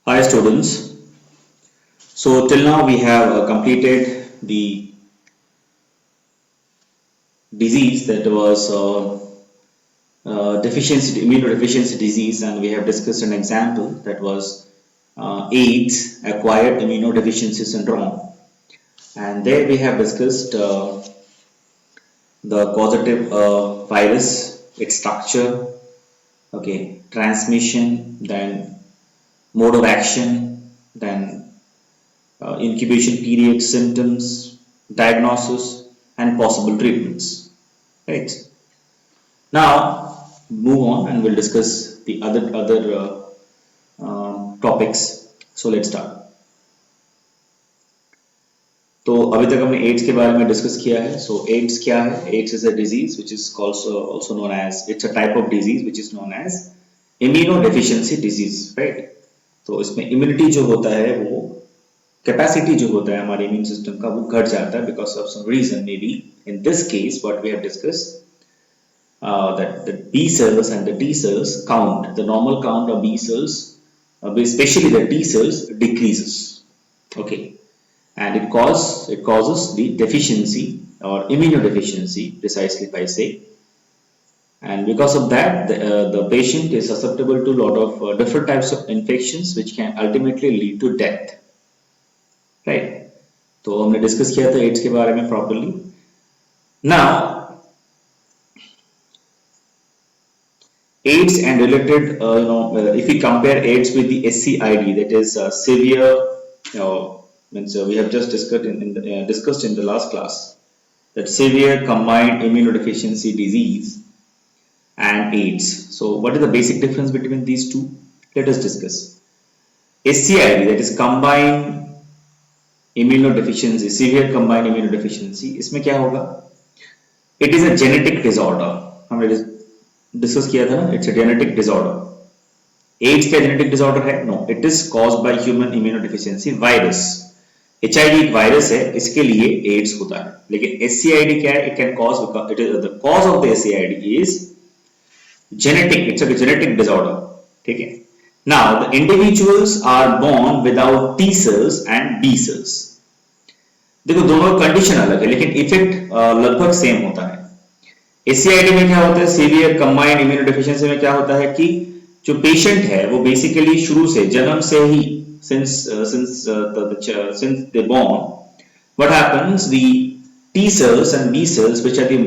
Hi students. So till now we have completed the disease that was immunodeficiency disease, and we have discussed an example that was AIDS, acquired immunodeficiency syndrome, and there we have discussed the causative virus, its structure, okay, transmission, then mode of action, then incubation period, symptoms, diagnosis, and possible treatments. Right. Now, move on and we'll discuss the other topics. So let's start. तो अभी तक हमने ads के बारे में discuss किया है. सो AIDS क्या है? AIDS is a disease which is also known as, it's a type of disease which is known as immunodeficiency disease, right? तो इसमें इम्यूनिटी जो होता है, वो कैपेसिटी जो होता है हमारे इम्यून सिस्टम का, वो घट जाता है because of some reason. Maybe in this case what we have discussed, that the B cells and the T cells count, the normal count of B cells, especially the T cells, decreases. Okay, and it causes the deficiency or immunodeficiency, precisely if I say. And because of that, the patient is susceptible to a lot of different types of infections which can ultimately lead to death. Right? तो हमने discuss किया था ads के बारे में properly. Now AIDS and related, if we compare AIDS with the SCID, that is severe, we have just discussed in the last class, that severe combined immunodeficiency disease and AIDS. So what is the basic difference between these two? Let us discuss. SCID, that is combined immunodeficiency, severe combined immunodeficiency, इसमें क्या होगा? It is a genetic disorder. हमने discuss किया था ना, it's a genetic disorder. AIDS क्या genetic disorder है? No, it is caused by human immunodeficiency virus. HIV एक वायरस है, इसके लिए एड्स होता है. लेकिन एससीआईडी क्या है? It can cause, it is the cause of the SCID is genetic, it's a genetic disorder. ठीक है. Now the individuals are born without T cells and B cells. देखो, दोनों कंडीशन अलग है लेकिन इफेक्ट लगभग सेम होता है. एससीआईडी में क्या होता है? सीवियर कंबाइंड इम्यूनोडेफिशिएंसी में क्या होता है कि जो पेशेंट है वो बेसिकली शुरू से, जन्म से ही, since they born, what happens, the T cells and B cells, which are the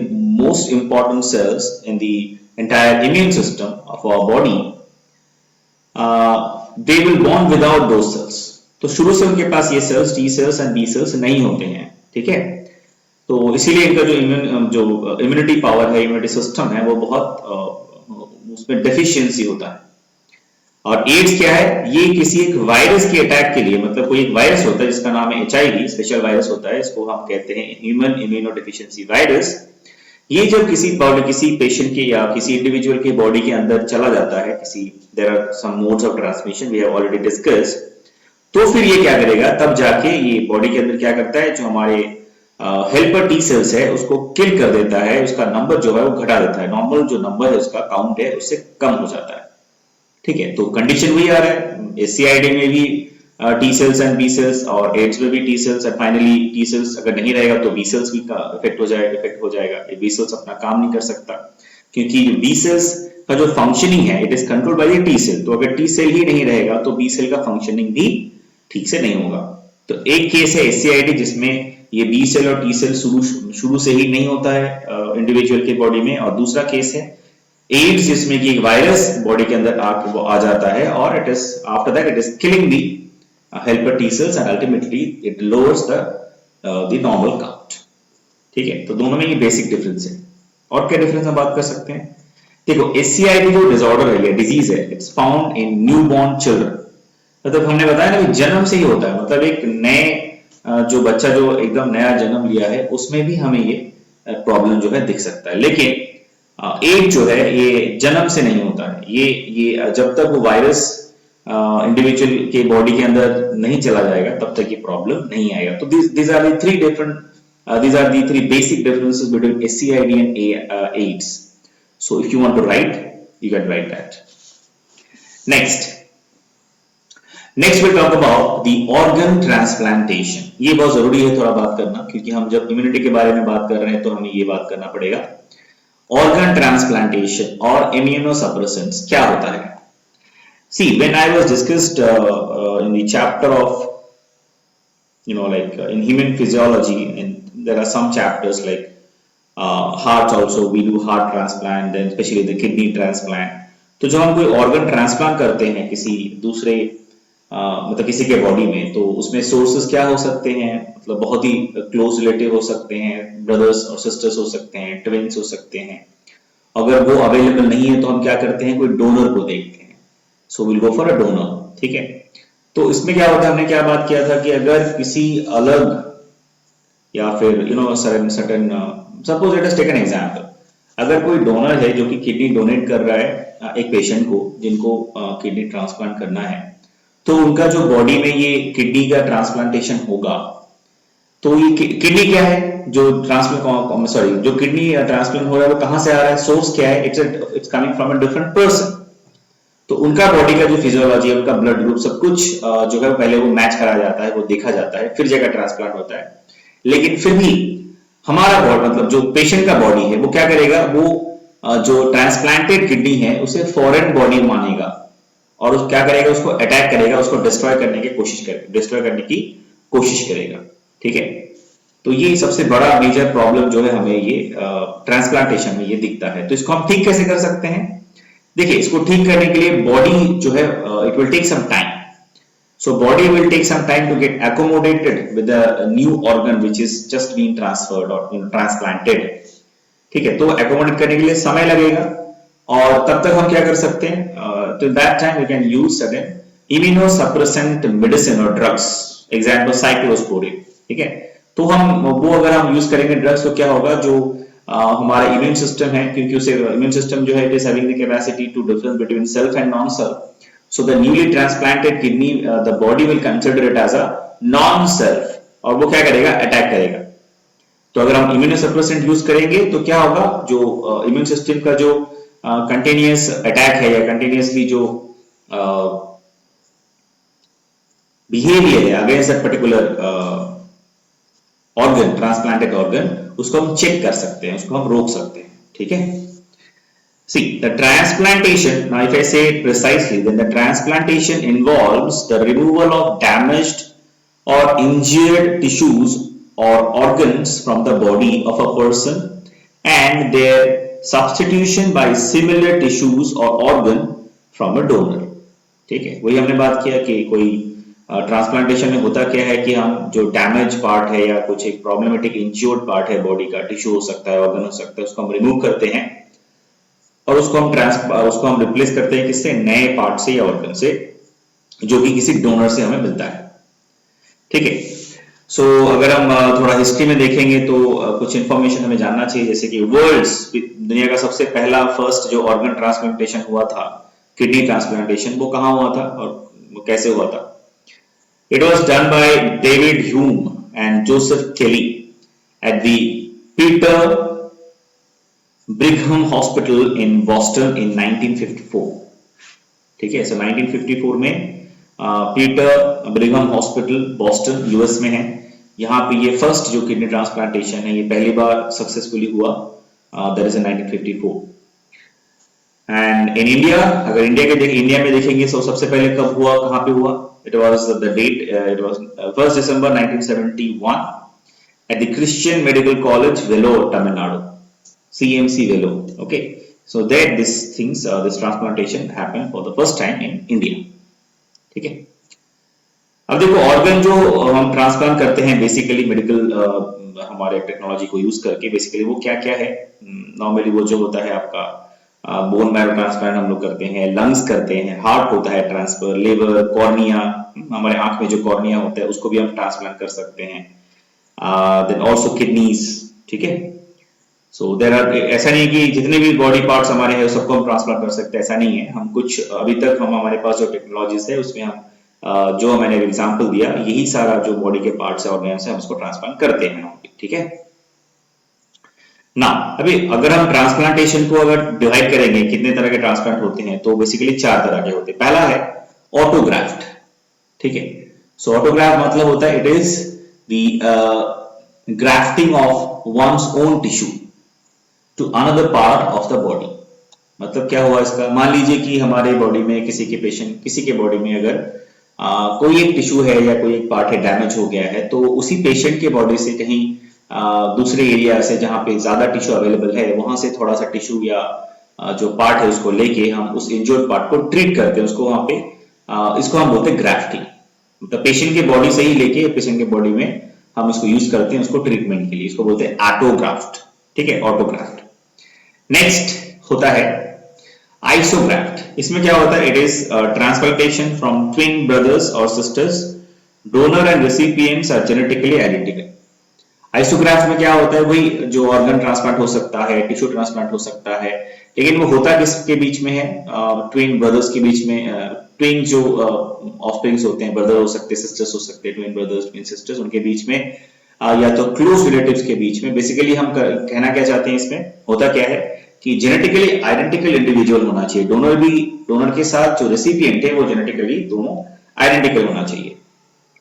most important cells in the entire immune system of our body, they will born without those cells. तो शुरू से उनके पास ये cells, T cells and B cells नहीं होते हैं. ठीक है. तो इसीलिए इनका जो इम्यूनिटी पावर है, इम्यूनिटी सिस्टम है, वो बहुत उसमें डेफिशिएंसी होता है. और एड्स क्या है? ये किसी एक वायरस के अटैक के लिए, मतलब कोई एक वायरस होता है जिसका नाम है एचआईवी, स्पेशल वायरस होता है, इसको हम कहते हैं ह्यूमन इम्यूनोडेफिशिएंसी वायरस. ये जब किसी पेशेंट के या किसी इंडिविजुअल के बॉडी के अंदर चला जाता है, there are some modes of transmission we have already discussed. तो फिर ये क्या करेगा? तब जाके ये बॉडी के अंदर क्या करता है, जो हमारे हेल्पर टी सेल्स है उसको किल कर देता है, उसका नंबर जो है वो घटा देता है. नॉर्मल जो नंबर है, उसका काउंट है, उससे कम हो जाता है. ठीक है. तो कंडीशन वही आ रहा है. एससीआईडी में भी T cells and B cells, और एड्स में भी टी सेल्स, और फाइनली टी सेल्स अगर नहीं रहेगा तो बी सेल्स भी का इफेक्ट हो जाएगा. बी सेल्स अपना काम नहीं कर सकता, क्योंकि बी सेल्स का जो फंक्शनिंग है, it is controlled by the T cell. तो अगर टी सेल ही नहीं रहेगा तो बी सेल का फंक्शनिंग भी ठीक से नहीं होगा. तो एक केस है एससीआईडी जिसमें ये बी सेल और टी सेल शुरू से ही नहीं होता है इंडिविजुअल के बॉडी में, और दूसरा केस है एड्स जिसमें कि एक वायरस बॉडी के अंदर आ जाता है, और it is after that it is killing the helper T cells and ultimately it lowers the normal count. ठीक है. तो दोनों में ये बेसिक डिफरेंस है. और क्या डिफरेंस हम बात कर सकते हैं? देखो, एससीआईडी जो डिसऑर्डर है, ये डिजीज है, it's found in newborn children. मतलब हमने बताया ना कि जन्म से ही होता है, मतलब एक नए जो बच्चा जो एकदम नया जन्म लिया है, उसमें भी हमें ये प्रॉब्लम जो है दिख सकता है. लेकिन एड्स जो है ये जन्म से नहीं होता है. ये जब तक वो वायरस इंडिविजुअल के बॉडी के अंदर नहीं चला जाएगा तब तक ये प्रॉब्लम नहीं आएगा. तो these are the three basic differences between SCID and AIDS. So if you want to write, you can write that. Next, next will talk about the organ transplantation. ये बहुत जरूरी है थोड़ा बात करना, क्योंकि हम जब इम्यूनिटी के बारे में बात कर रहे हैं तो हमें ये बात करना पड़ेगा। ऑर्गन ट्रांसप्लांटेशन और इम्यूनोसप्रेसेंट्स क्या होता है? See, when I was discussed in the chapter of, in human physiology, and there are some chapters like heart also, we do heart transplant, then especially the kidney transplant. तो जब हम कोई organ transplant करते हैं किसी दूसरे मतलब किसी के बॉडी में, तो उसमें सोर्सेस क्या हो सकते हैं? मतलब बहुत ही क्लोज रिलेटिव हो सकते हैं, ब्रदर्स और सिस्टर्स हो सकते हैं, ट्विन्स हो सकते हैं। अगर वो अवेलेबल नहीं है तो हम क्या करते हैं? कोई डोनर को देखते हैं। So will go for a donor, ठीक है। तो इसमें क्या होता है, हमने क्या बात किया था कि अगर किसी अलग या फिर certain suppose let us take an example, अगर कोई डोनर है जो कि किडनी डोनेट कर रहा है एक पेशेंट को जिनको किडनी ट्रांसप्लांट करना है, तो उनका जो बॉडी में ये किडनी का ट्रांसप्लांटेशन होगा, तो ये किडनी क्या है जो ट्रांसप्लांट जो किडनी ट्रांसप्लांट हो रहा है वो कहां से आ रहा है? सोर्स क्या है? It's coming from a different person. तो उनका बॉडी का जो फिजियोलॉजी है, उनका ब्लड ग्रुप, सब कुछ जो है पहले वो मैच करा जाता है, वो देखा जाता है, फिर जगह ट्रांसप्लांट होता है। लेकिन फिर भी हमारा बॉडी मतलब जो पेशेंट का बॉडी है वो क्या करेगा? वो जो ट्रांसप्लांटेड किडनी है उसे फॉरेन बॉडी मानेगा और क्या करेगा? उसको अटैक करेगा, उसको डिस्ट्रॉय करने की कोशिश करेगा, ठीक है। तो ये सबसे बड़ा मेजर प्रॉब्लम जो है हमें ये ट्रांसप्लांटेशन में ये दिखता है। तो इसको हम ठीक कैसे कर सकते हैं? देखिए, इसको ठीक करने के लिए बॉडी जो है it will take some time. So body will take some time to get accommodated with the new organ which is just being transferred or transplanted, ठीक है। तो accommodate करने के लिए समय लगेगा और तब तक हम क्या कर सकते हैं? Till that time we can use certain immunosuppressant medicine or drugs, example cyclosporin, ठीक है। तो हम वो अगर हम यूज करेंगे ड्रग्स, तो क्या होगा? जो हमारा इम्यून सिस्टम है, क्योंकि उसे इम्यून सिस्टम जो है it is having the capacity to difference between self and non self. So the newly transplanted kidney, the body will consider it as a non-self और वो क्या करेगा? अटैक करेगा। तो अगर हम इम्यूनोसप्रेसेंट यूज करेंगे तो क्या होगा? जो इम्यून सिस्टम का जो कंटिन्यूअस अटैक है या कंटिन्यूअसली जो बिहेवियर है against that particular organ, transplanted organ, उसको हम चेक कर सकते हैं, उसको हम रोक सकते हैं, ठीक है। See, the transplantation, now if I say it precisely, then the transplantation involves the removal of damaged or injured tissues or organs from the body of a person and their substitution by similar tissues or organ from a donor. ठीक है, वही हमने बात किया कि कोई transplantation में होता क्या है कि हम जो डैमेज पार्ट है या कुछ एक प्रॉब्लमेटिक इंज्योर्ड पार्ट है बॉडी का, टिश्यू हो सकता है, ऑर्गन हो सकता है, उसको हम रिमूव करते हैं और उसको हम रिप्लेस करते हैं किससे? नए पार्ट से या ऑर्गन से, जो कि किसी डोनर से हमें मिलता है, ठीक है। सो अगर हम थोड़ा हिस्ट्री में देखेंगे तो कुछ इंफॉर्मेशन हमें जानना चाहिए, जैसे कि दुनिया का सबसे पहला फर्स्ट जो ऑर्गन ट्रांसप्लांटेशन हुआ था, किडनी ट्रांसप्लांटेशन, वो कहाँ हुआ था और वो कैसे हुआ था? It was done by David Hume and Joseph Kelly at the Peter Brigham hospital in Boston in 1954, ठीक है। सो 1954 में Peter Brigham hospital Boston US में है, यहाँ पे ये फर्स्ट जो किडनी ट्रांसप्लांटेशन है ये पहली बार सक्सेसफुली हुआ, that is in 1954। And in India, अगर इंडिया में देखेंगे तो सबसे पहले कब हुआ, कहाँ पे हुआ? It was the date, it was 1 December 1971 at the Christian Medical College Vellore, Tamil Nadu, CMC Vellore, okay. So that this transplantation happened for the first time in India, ठीक है। अब देखो, ऑर्गन जो हम ट्रांसप्लांट करते हैं बेसिकली मेडिकल हमारे टेक्नोलॉजी को यूज करके, बेसिकली वो क्या क्या है? नॉर्मली वो जो होता है आपका बोन मैरो ट्रांसप्लांट हम लोग करते हैं, लंग्स करते हैं, हार्ट होता है ट्रांसफर, लिवर, कॉर्निया, हमारे आंख में जो कॉर्निया होता है उसको भी हम ट्रांसप्लांट कर सकते हैं, देन ऑल्सो किडनीज, ठीक है। सो देयर आर, ऐसा नहीं कि जितने भी बॉडी पार्ट्स हमारे हैं सबको हम ट्रांसप्लांट कर सकते हैं, ऐसा नहीं है। हम कुछ अभी तक हमारे पास जो टेक्नोलॉजीज है उसमें हम जो मैंने एग्जांपल दिया, यही सारा जो बॉडी के पार्ट्स है, ऑर्गन्स है, हम उसको ट्रांसप्लांट करते हैं, ठीक है ना। अभी अगर हम ट्रांसप्लांटेशन को अगर डिवाइड करेंगे कितने तरह के ट्रांसप्लांट होते हैं, तो बेसिकली 4 तरह के होते हैं। पहला है ऑटोग्राफ्ट, ठीक है। सो ऑटोग्राफ्ट मतलब होता है it is the grafting of one's own tissue to another part of the body. मतलब क्या हुआ इसका, मान लीजिए कि हमारे बॉडी में किसी के बॉडी में अगर कोई एक टिश्यू है या कोई एक पार्ट है डैमेज हो गया है, तो उसी पेशेंट के बॉडी से कहीं दूसरे एरिया से जहां पे ज्यादा टिश्यू अवेलेबल है वहां से थोड़ा सा टिश्यू या जो पार्ट है उसको लेके हम उस इंजर्ड पार्ट को ट्रीट करते हैं, उसको वहां पे इसको हम बोलते हैं ग्राफ्टिंग। मतलब पेशेंट के बॉडी से ही लेके पेशेंट के बॉडी में हम इसको यूज करते हैं उसको ट्रीटमेंट के लिए, इसको बोलते हैं ऑटोग्राफ्ट। ठीक है, ऑटोग्राफ्ट। नेक्स्ट होता है आइसोग्राफ्ट। इसमें क्या होता है, it is transplantation from twin brothers और sisters, donor and recipients are genetically identical. Isograft में क्या होता है, वही जो ऑर्गन ट्रांसप्लांट हो सकता है, टिश्यू ट्रांसप्लांट हो सकता है, लेकिन वो होता किसके बीच में है, ट्विन ब्रदर्स के बीच में। ट्विन जो ऑफस्प्रिंग्स होते हैं, ब्रदर हो सकते हैं, सिस्टर्स हो सकते हैं, ट्विन ब्रदर्स ट्विन सिस्टर्स, उनके बीच में या तो क्लोज रिलेटिव्स के बीच में। बेसिकली हम कहना क्या चाहते हैं, इसमें होता क्या है कि जेनेटिकली आइडेंटिकल इंडिविजुअल होना चाहिए, डोनर के साथ जो रेसिपिएंट है वो जेनेटिकली दोनों आइडेंटिकल होना चाहिए।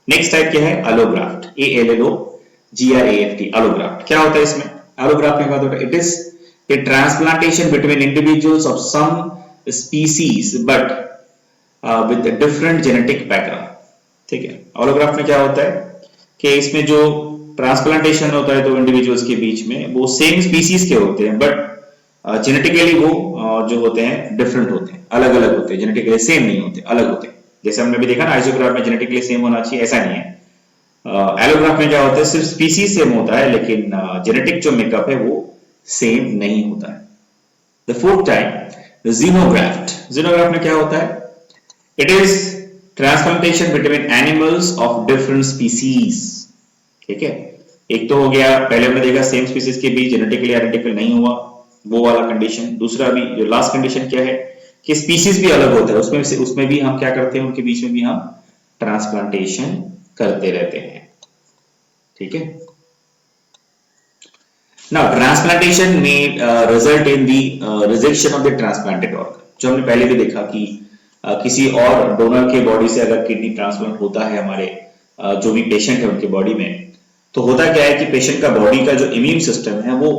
नेक्स्ट टाइप क्या है, एलोग्राफ्ट, ALLOGRAFT, एलोग्राफ्ट। क्या होता है इसमें, एलोग्राफ्ट में क्या होता है, it is a transplantation between individuals of some species but with a different genetic background। ठीक है, ऑलोग्राफ्ट में क्या होता है कि इसमें जो ट्रांसप्लांटेशन होता है तो इंडिविजुअल्स के बीच में वो सेम स्पीसीज के होते हैं, बट जेनेटिकली वो जो होते हैं डिफरेंट होते हैं, अलग अलग होते हैं, जेनेटिकली सेम नहीं होते, अलग होते हैं। जैसे हमने भी देखा ना, आइसोग्राफ्ट में जेनेटिकली सेम होना चाहिए, ऐसा नहीं है। एलोग्राफ्ट में क्या होता है, सिर्फ स्पीसीज सेम होता है लेकिन जेनेटिक जो मेकअप है वो सेम नहीं होता है। The fourth type, xenograft। xenograft में क्या होता है, it is transplantation between animals of different species. ठीक है, एक तो हो गया, पहले हमने देखा सेम स्पीसीज के बीच जेनेटिकली आइडेंटिकल नहीं हुआ, वो वाला कंडीशन। दूसरा भी, जो लास्ट कंडीशन क्या है कि स्पीसीज भी अलग होता है, उसमें भी हम क्या करते हैं, उनके बीच में भी हम ट्रांसप्लांटेशन करते रहते हैं। ठीक है, now transplantation may result in the rejection of the transplanted organ। जो हमने पहले भी देखा कि किसी और डोनर के बॉडी से अगर किडनी ट्रांसप्लांट होता है हमारे जो भी पेशेंट है उनके बॉडी में, तो होता क्या है कि पेशेंट का बॉडी का जो इम्यून सिस्टम है वो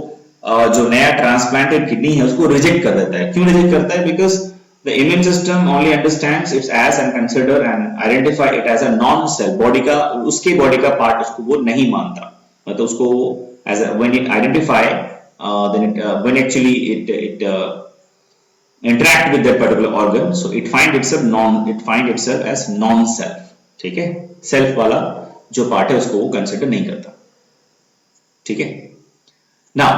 जो नया ट्रांसप्लांटेड किडनी है उसको रिजेक्ट कर देता है। क्यों रिजेक्ट करता है, because the immune system only understands it as and consider and identify it as a non cell, उसके बॉडी का पार्ट उसको वो नहीं मानता, मतलब उसको as when it identify when actually it interact with that particular organ, so it find itself as non self। ठीक है, सेल्फ वाला जो पार्ट है उसको वो कंसिडर नहीं करता। ठीक है, नाउ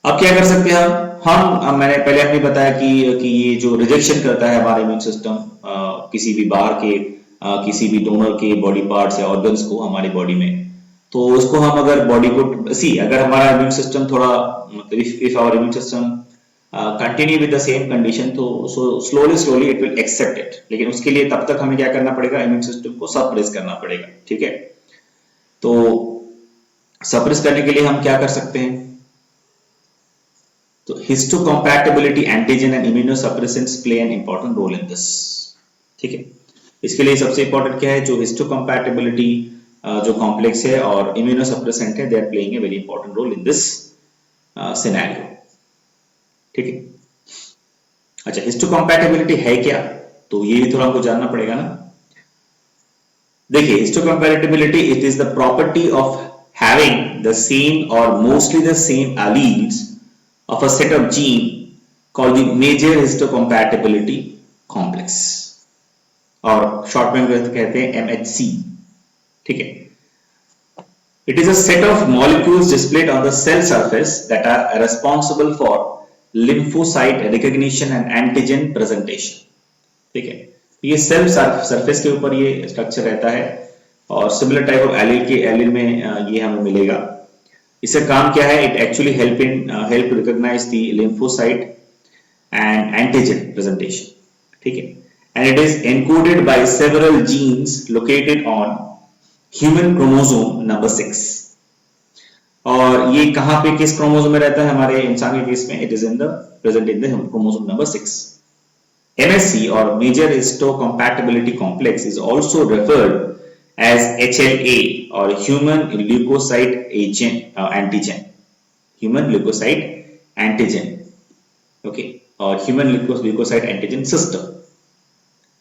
अब क्या कर सकते हैं हम मैंने पहले आपने बताया कि ये जो रिजेक्शन करता है हमारा इम्यून सिस्टम किसी भी बाहर के किसी भी डोनर के बॉडी पार्ट्स या ऑर्गन्स को हमारी बॉडी में, तो उसको हम अगर बॉडी को अगर हमारा इम्यून सिस्टम थोड़ा मतलब if our immune system continue with the same condition, तो slowly it will accept it. लेकिन उसके लिए तब तक हमें क्या करना पड़ेगा, इम्यून सिस्टम को सप्रेस करना पड़ेगा। ठीक है, तो सप्रेस करने के लिए हम क्या कर सकते हैं, तो histocompatibility antigen and immunosuppressants play an important role in this. ठीक है, इसके लिए सबसे इंपॉर्टेंट क्या है, जो हिस्टोकम्पैटिबिलिटी जो कॉम्प्लेक्स है और इम्यूनोसप्रेसेंट है, they are playing a very important role in this scenario. ठीक है, अच्छा हिस्टोकम्पैटिबिलिटी है क्या, तो ये भी थोड़ा हमको जानना पड़ेगा ना। देखिए, histocompatibility it is the property of having the same और mostly the same alleles of a set of gene called the major histocompatibility complex, और शॉर्ट में कहते हैं MHC। ठीक है, it is a set of molecules displayed on the cell surface that are responsible for lymphocyte recognition and antigen presentation। ठीक है, ये cell surface के ऊपर ये स्ट्रक्चर रहता है और सिमिलर टाइप ऑफ एलील में ये हमें मिलेगा। इसका काम क्या है, it actually help recognise the lymphocyte and antigen presentation. ठीक है, and it is encoded by several genes located on human chromosome number 6। और ये कहां पे किस क्रोमोसोम में रहता है हमारे इंसान के केस में, it is present in the chromosome number 6। MSC or major histocompatibility complex is also referred as HLA or human leukocyte antigen. Human leukocyte antigen, okay, or human leukocyte antigen system.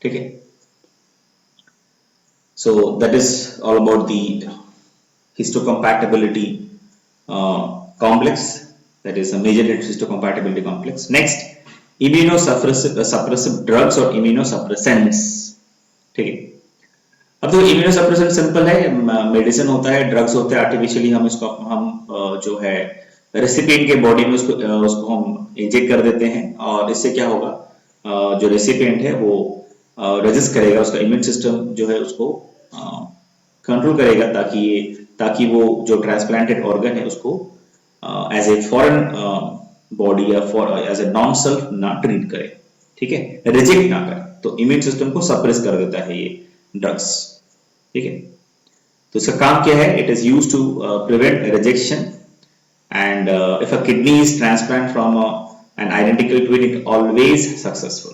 Okay, so that is all about the histocompatibility complex, that is a major histocompatibility complex. Next, immunosuppressive drugs और immunosuppressants. ठीक है, अब तो immunosuppressant simple है, medicine होता है, drugs होते हैं, आर्टिफिशियली हम इसको जो है रेसिपिएंट के बॉडी में उसको हम इंजेक्ट कर देते हैं और इससे क्या होगा, जो रेसिपिएंट है वो रेजिस्ट करेगा, उसका इम्यून सिस्टम जो है उसको कंट्रोल करेगा ताकि वो जो ट्रांसप्लांटेड ऑर्गन है उसको एज ए फॉरेन बॉडी या एज ए नॉन सेल्फ ना ट्रीट करे, ठीक है, रिजेक्ट ना करे, तो इम्यून सिस्टम को सप्रेस कर देता है ये ड्रग्स, ठीक है। तो इसका काम क्या है, it is used to prevent rejection and if a kidney is transplant from an identical twin it always successful,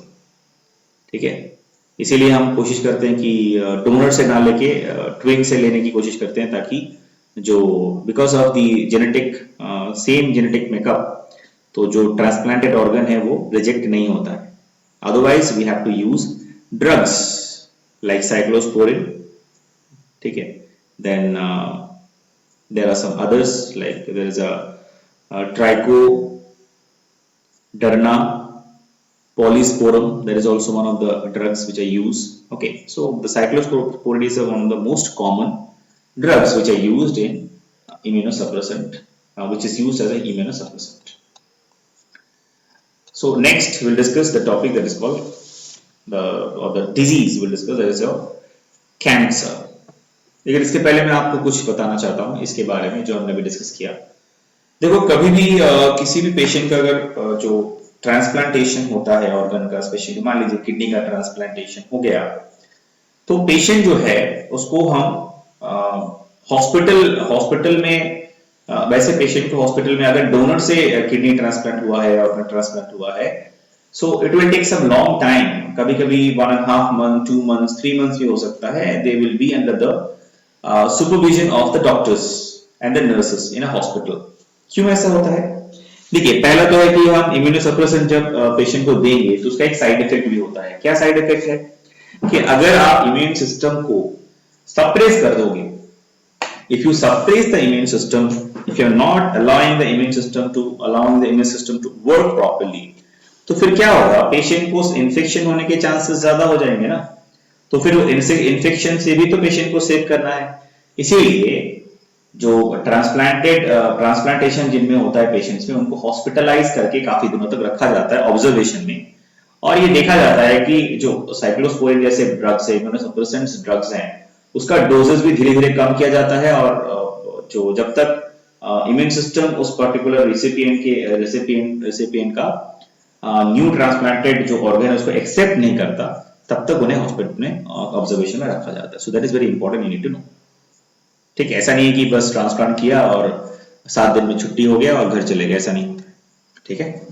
ठीक है। इसीलिए हम कोशिश करते हैं कि डोनर से ना लेके ट्विन से लेने की कोशिश करते हैं, ताकि जो because of the genetic same genetic makeup, तो जो ट्रांसप्लांटेड ऑर्गन है वो रिजेक्ट नहीं होता है। Otherwise we have to use drugs like cyclosporin, ठीक है, then there are some others like there is a trichoderma polysporum, that is also one of the drugs which I use. Okay, so the cyclosporin is one of the most common drugs which are used in immunosuppressant, which is used as an immunosuppressant. So next we'll discuss the topic that is called the disease we'll discuss, that is your cancer. लेकिन इसके पहले मैं आपको कुछ बताना चाहता हूँ इसके बारे में जो हमने भी डिस्कस किया। देखो, कभी भी किसी भी पेशेंट का अगर जो ट्रांसप्लांटेशन होता है ऑर्गन का, स्पेशली मान लीजिए किडनी का ट्रांसप्लांटेशन हो गया, तो पेशेंट जो है उसको हम हॉस्पिटल में वैसे पेशेंट को हॉस्पिटल में अगर डोनर से किडनी ट्रांसप्लांट हुआ है, ऑर्गन ट्रांसप्लांट हुआ है, so it will take some long time, कभी कभी 1.5 months, 2 months, 3 months भी हो सकता है, they will be under the supervision of the doctors and the nurses in a hospital. क्यों ऐसा होता है? देखिए, पहला तो है कि हम इम्यूनोसप्रेसेंट जब पेशेंट को देंगे तो उसका एक साइड इफेक्ट भी होता है। क्या साइड इफेक्ट है कि अगर आप इम्यून सिस्टम को सप्रेस कर दोगे, if you suppress the immune system, if you are not allowing the immune system to work properly, तो फिर क्या होगा, पेशेंट को इन्फेक्शन होने के चांसेस ज्यादा हो जाएंगे ना, तो फिर इन्फेक्शन से भी तो पेशेंट को सेव करना है। इसीलिए जो ट्रांसप्लांटेशन जिनमें होता है पेशेंट्स में, उनको हॉस्पिटलाइज करके काफी दिनों तक रखा जाता है ऑब्जर्वेशन में, और ये देखा जाता है कि जो साइक्लोस्पोरिन जैसे ड्रग्स है, इम्यूनोसप्रेसेंट्स ड्रग्स हैं, उसका डोजेस भी धीरे धीरे कम किया जाता है, और जो जब तक इम्यून सिस्टम उस पर्टिकुलर रेसिपिएंट का न्यू ट्रांसप्लांटेड जो ऑर्गन है उसको एक्सेप्ट नहीं करता, तब तक उन्हें हॉस्पिटल में ऑब्जर्वेशन में रखा जाता है। So that is very important, you need to know, ठीक है। ऐसा नहीं है कि बस ट्रांसप्लांट किया और 7 दिन में छुट्टी हो गया और घर चले गए, ऐसा नहीं, ठीक है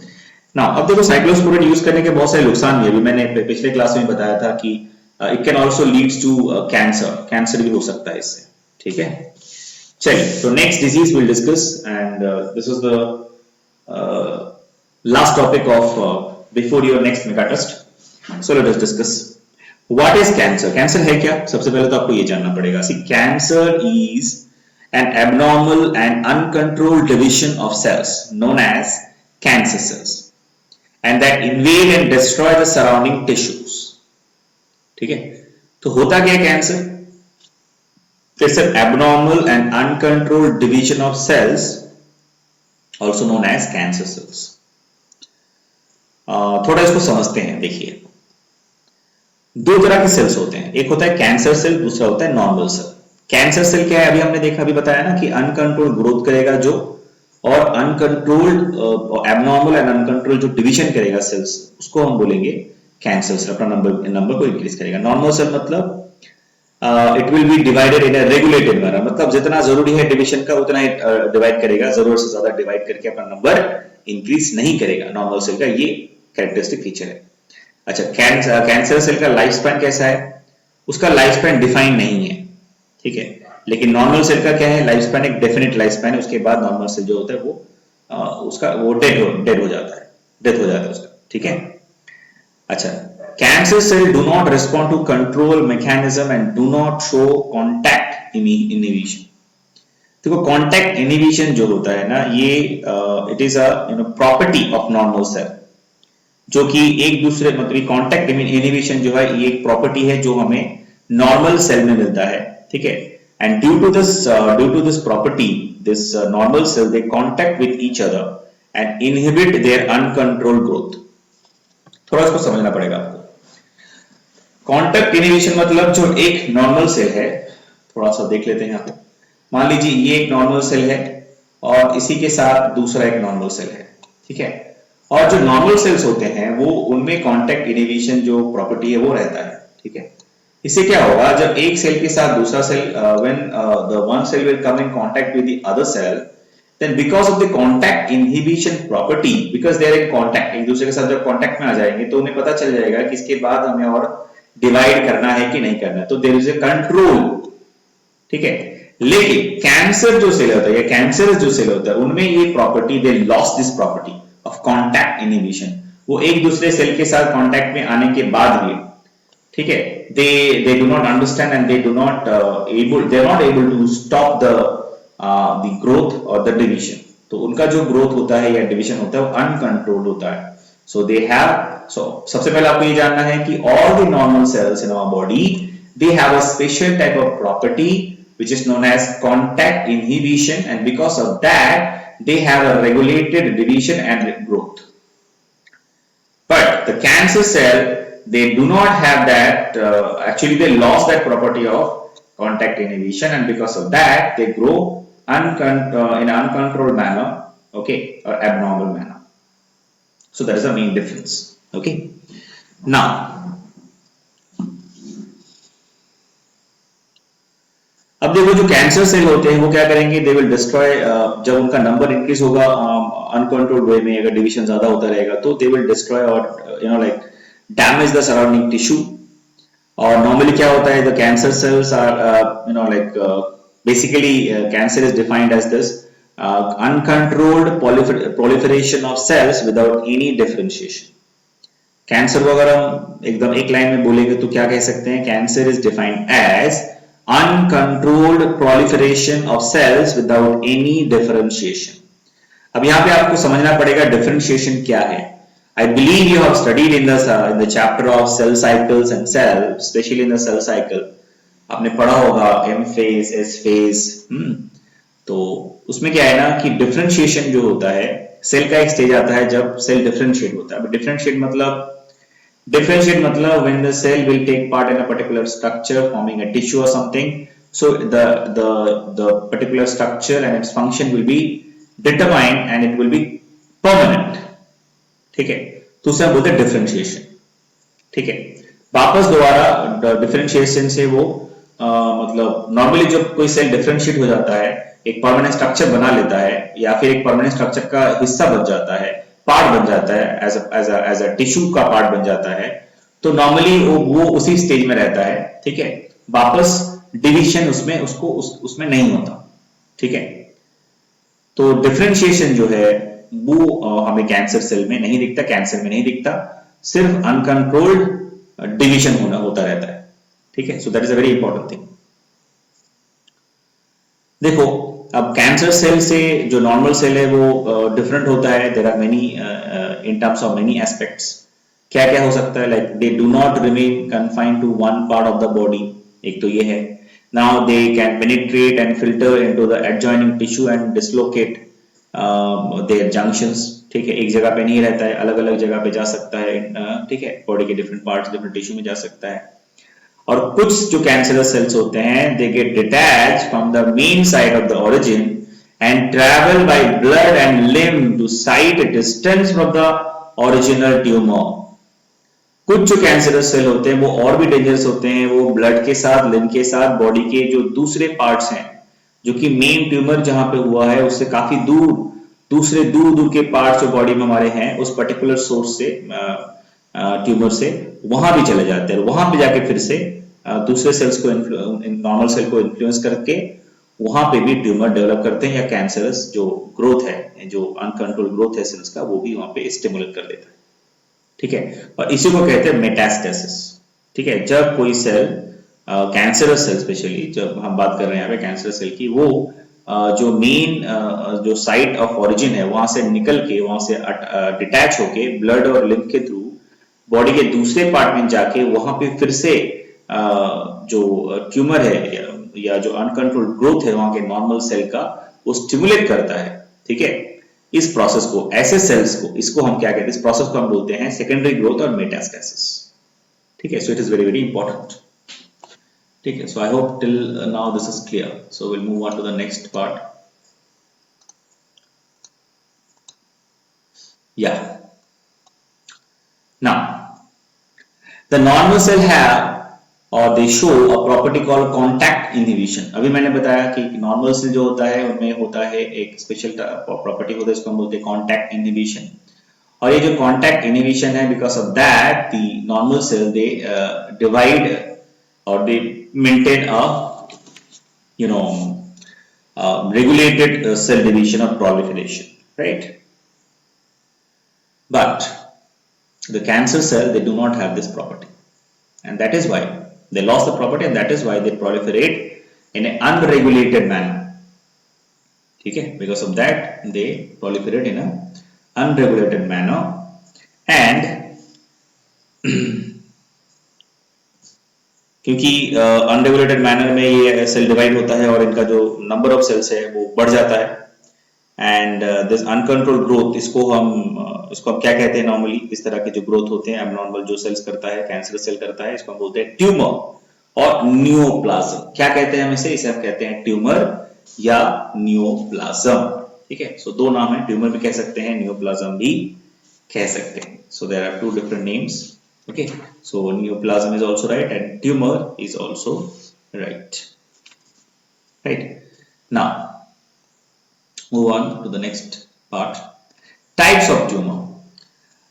ना। अब देखो, साइक्लोस्पोरिन यूज करने के बहुत सारे नुकसान भी, अभी मैंने पिछले क्लास में बताया था कि it can also leads to cancer भी हो सकता है इससे, ठीक है। चलिए, तो next disease will discuss, and this is the last topic of before your next mega test. So let us discuss what is cancer. Cancer है क्या? सबसे पहले तो आपको ये जानना पड़ेगा। See, cancer is an abnormal and uncontrolled division of cells known as cancer cells, and that invade and destroy the surrounding tissues. ठीक है? तो होता क्या है cancer? It's an abnormal and uncontrolled division of cells, also known as cancer cells. थोड़ा इसको समझते हैं। देखिए, 2 तरह के सेल्स होते हैं, एक होता है कैंसर सेल, दूसरा होता है नॉर्मल सेल। कैंसर सेल क्या है, अभी हमने देखा, अभी बताया ना कि अनकंट्रोल्ड ग्रोथ करेगा जो, और अनकंट्रोल्ड एबनॉर्मल एंड अनकंट्रोल्ड जो डिवीजन करेगा सेल्स, उसको हम बोलेंगे कैंसर सेल, अपना नंबर को इंक्रीज करेगा। नॉर्मल सेल मतलब it will B divided in a regulated manner, मतलब जितना जरूरी है डिवीजन का उतना ही डिवाइड करेगा, जरूरत से ज्यादा डिवाइड करके अपना नंबर इंक्रीज नहीं करेगा। नॉर्मल सेल का ये कैरेक्टरिस्टिक फीचर है। अच्छा, कैंसर सेल का लाइफ स्पैन कैसा है? उसका लाइफ स्पैन डिफाइन नहीं है, ठीक है। लेकिन नॉर्मल सेल का क्या है, लाइफ स्पैन एक डेफिनेट लाइफ स्पैन है, उसके बाद नॉर्मल सेल जो होता है वो उसका वो डेड हो जाता है, डेथ हो जाता है उसका, ठीक है। अच्छा, cancer cell do not respond to control mechanism and do not show contact inhibition. देखो कॉन्टैक्ट इनहिबिशन जो होता है ना, ये it is a property of normal cell, जो कि एक दूसरे मतलब कॉन्टैक्ट इनहिबिशन जो है ये एक प्रॉपर्टी है जो हमें नॉर्मल सेल में मिलता है, ठीक है। And due to this property, this normal cell they contact with each other and inhibit their uncontrolled growth. थोड़ा इसको समझना पड़ेगा आपको। कॉन्टैक्ट इनहिबिशन मतलब जो एक नॉर्मल सेल है, थोड़ा सा देख लेते हैं यहाँ पे। मान लीजिए ये एक नॉर्मल सेल है और इसी के साथ दूसरा एक नॉर्मल सेल है, ठीक है। और जो नॉर्मल सेल्स होते हैं वो उनमें कॉन्टैक्ट इनहिबिशन जो प्रॉपर्टी है वो रहता है, ठीक है। इससे क्या होगा, जब एक सेल के साथ दूसरा cell when the one cell will come in contact with the other cell, then because of the contact inhibition property, because they are in contact, एक दूसरे के साथ जब कांटेक्ट में आ जाएंगे तो उन्हें पता चल जाएगा कि इसके बाद हमें और डिवाइड करना है कि नहीं करना है, तो देयर इज ए कंट्रोल, ठीक है। लेकिन कैंसर जो सेल होता है या कैंसर जो सेल होता है उनमें ये property, they lost this property of contact inhibition. वो एक दूसरे सेल के साथ कांटेक्ट में आने के बाद भी, ठीक है, they do not understand and they do not they are not able to stop the growth or the division। तो उनका जो ग्रोथ होता है या डिवीजन होता है वो अनकंट्रोल्ड होता है। सो दे हैव, सो सबसे पहले आपको ये जानना है कि all the normal cells in our body they have a special type of property which is known as contact inhibition, and because of that they have a regulated division and growth. But the cancer cell, they do not have that, actually they lost that property of contact inhibition, and because of that they grow in an uncontrolled manner, okay, or abnormal manner. So that is the main difference, okay. Now अब देखो जो cancer cell होते हैं वो क्या करेंगे, दे will destroy, जब उनका नंबर इंक्रीज होगा अनकंट्रोल्ड वे में, अगर डिवीजन ज्यादा होता रहेगा तो दे विल डिस्ट्रॉय और like damage the surrounding tissue. और नॉर्मली क्या होता है, the cancer cells are basically cancer is defined as this uncontrolled proliferation of cells without any differentiation। Cancer को अगर हम एकदम एक लाइन में बोलेंगे तो क्या कह सकते हैं, cancer is defined as uncontrolled proliferation of cells without any differentiation। अब यहाँ पे आपको समझना पड़ेगा डिफरेंशिएशन क्या है। I believe you have studied in the chapter of cell cycles and cell, especially in the cell cycle, आपने पढ़ा होगा M phase, S phase। तो उसमें क्या है ना कि डिफरेंशिएशन जो होता है, सेल का एक स्टेज आता है जब सेल डिफरेंशिएट होता है। डिफरेंशिएट मतलब when the cell will take part in a particular structure forming a tissue or something, so the particular structure and its function will be determined and it will be permanent, ठीक है। तो उसे हम बोलते हैं differentiation, ठीक है। वापस दोबारा डिफरेंशिएशन से वो मतलब नॉर्मली जब कोई सेल डिफरेंशिएट हो जाता है, एक परमानेंट स्ट्रक्चर बना लेता है या फिर एक परमानेंट स्ट्रक्चर का हिस्सा बन जाता है, पार्ट बन जाता है, एज अ टिश्यू का पार्ट बन जाता है, तो नॉर्मली वो उसी स्टेज में रहता है, ठीक है। वापस डिवीजन उसमें नहीं होता, ठीक है। तो डिफरेंशिएशन जो है वो हमें कैंसर सेल में नहीं दिखता, कैंसर में नहीं दिखता, सिर्फ अनकंट्रोल्ड डिवीजन होता रहता है, ठीक है। So that is a very important thing. देखो अब कैंसर सेल से जो नॉर्मल सेल है वो डिफरेंट होता है। There are many in terms of many aspects. क्या क्या हो सकता है, like they do not remain confined to one part of the body, एक तो ये है। Now they can penetrate and filter into the adjoining tissue and dislocate their junctions, ठीक है। एक जगह पे नहीं रहता है, अलग अलग जगह पे जा सकता है, ठीक है। बॉडी के डिफरेंट पार्ट्स डिफरेंट टिश्यू में जा सकता है। और कुछ जो कैंसरस सेल्स होते हैं, they get detach from the main site of the origin and travel by blood and limb to site distance from the original tumour. कुछ जो कैंसरस सेल होते हैं वो और भी डेंजरस होते हैं, वो ब्लड के साथ, लिम्ब के साथ, बॉडी के जो दूसरे पार्ट्स हैं, जो कि मेन ट्यूमर जहां पे हुआ है उससे काफी दूर, दूसरे दूर दूर के पार्ट्स जो बॉडी में हमारे हैं, उस पर्टिकुलर सोर्स से ट्यूमर से वहां भी चले जाते हैं, वहां पे जाके फिर से दूसरे सेल्स को नॉर्मल सेल को इन्फ्लुएंस करके वहां पे भी ट्यूमर डेवलप करते हैं, या कैंसरस जो ग्रोथ है, जो अनकंट्रोल ग्रोथ है सेल्स का, वो भी वहां पे स्टिमुलेट कर देता है। ठीक है, और इसी को कहते हैं मेटास्टेसिस। ठीक है, जब कोई सेल कैंसरस सेल, स्पेशली जब हम बात कर रहे हैं यहाँ पे कैंसरस सेल की, वो जो मेन जो साइट ऑफ ओरिजिन है वहां से निकल के, वहां से डिटैच होके ब्लड और लिम्फ के थ्रू बॉडी के दूसरे पार्ट में जाके वहां पे फिर से जो ट्यूमर है या जो अनकंट्रोल्ड ग्रोथ है वहां के नॉर्मल सेल का, वो स्टिमुलेट करता है। ठीक है, इस प्रोसेस को, ऐसे सेल्स को, इसको हम क्या कहते हैं, इस प्रोसेस को हम बोलते हैं सेकेंडरी ग्रोथ और मेटास्टेसिस। ठीक है, so it is very very important. ठीक है, so I hope till now this is clear, so will move on to the next part. या now the normal cell have or they show a property called contact inhibition। अभी मैंने बताया कि normal cell जो होता है उनमें होता है एक स्पेशल प्रॉपर्टी होता है, इसको हम बोलते हैं कॉन्टैक्ट इनहिबिशन। और ये जो कॉन्टैक्ट इनहिबिशन है, because of that the normal cell they divide और they maintain a regulated cell division or proliferation, right? But the cancer cell, they do not have this property, and that is why they lost the property, and that is why they proliferate in an unregulated manner. Okay, because of that they proliferate in a unregulated manner, and क्योंकि unregulated manner में ये cell divide होता है और इनका जो number of sales है वो बढ़ जाता है, एंड दिस अनकंट्रोल्ड ग्रोथ, इसको हम क्या कहते हैं नॉर्मली, इस तरह के जो ग्रोथ होते हैं एबनॉर्मल जो सेल्स करता है, कैंसर सेल करता है, इसको हम बोलते हैं ट्यूमर और नियोप्लाज्म। क्या कहते हैं हम इसे हम कहते हैं ट्यूमर या नियोप्लाज्म। ठीक है, सो दो नाम है, ट्यूमर भी कह सकते हैं, नियोप्लाज्म भी कह सकते हैं। So there are two different names. Okay, so neoplasm is also right and tumor is also right. Right, now move on to the next part, types of tumor।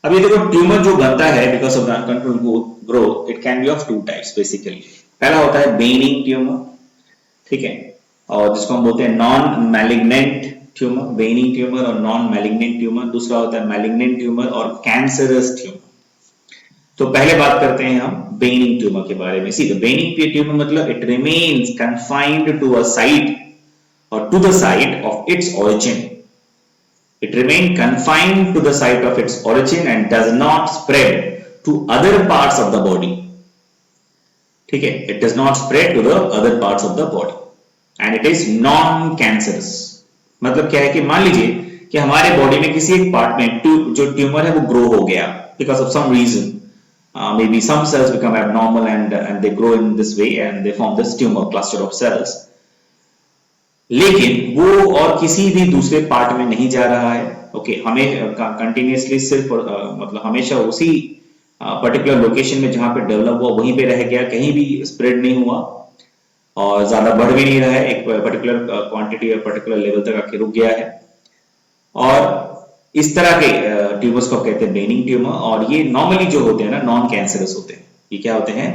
अब ये देखो, ट्यूमर जो बनता है because of the uncontrolled growth, it can be of two types basically। पहला होता है benign tumor, ठीक है, और जिसको हम बोलते हैं non malignant tumour, benign tumor और नॉन मैलिग्नेंट ट्यूमर। दूसरा होता है मैलिग्नेंट ट्यूमर और कैंसरस ट्यूमर। तो पहले बात करते हैं हम बेनिंग ट्यूमर के बारे में। सीधे बेनिंग ट्यूमर मतलब it remains confined to a site और to the site of its origin. It remain confined to the site of its origin and does not spread to other parts of the body. ठीक है, it does not spread to the other parts of the body and it is non cancerous. मतलब क्या है कि मान लीजिए कि हमारे बॉडी में किसी एक पार्ट में जो ट्यूमर है वो ग्रो हो गया because of some reason. Maybe some cells become abnormal and they grow in this way and they form this tumor cluster of cells। लेकिन वो और किसी भी दूसरे पार्ट में नहीं जा रहा है। ओके, हमें कंटिन्यूअसली सिर्फ मतलब हमेशा उसी पर्टिकुलर लोकेशन में जहां पे डेवलप हुआ वहीं पे रह गया, कहीं भी स्प्रेड नहीं हुआ और ज्यादा बढ़ भी नहीं रहा है, एक पर्टिकुलर क्वांटिटी और पर्टिकुलर लेवल तक आके रुक गया है। और इस तरह के ट्यूमर्स को कहते हैं बेनिंग ट्यूमर, और ये नॉर्मली जो होते हैं ना नॉन कैंसरस होते हैं। ये क्या होते हैं?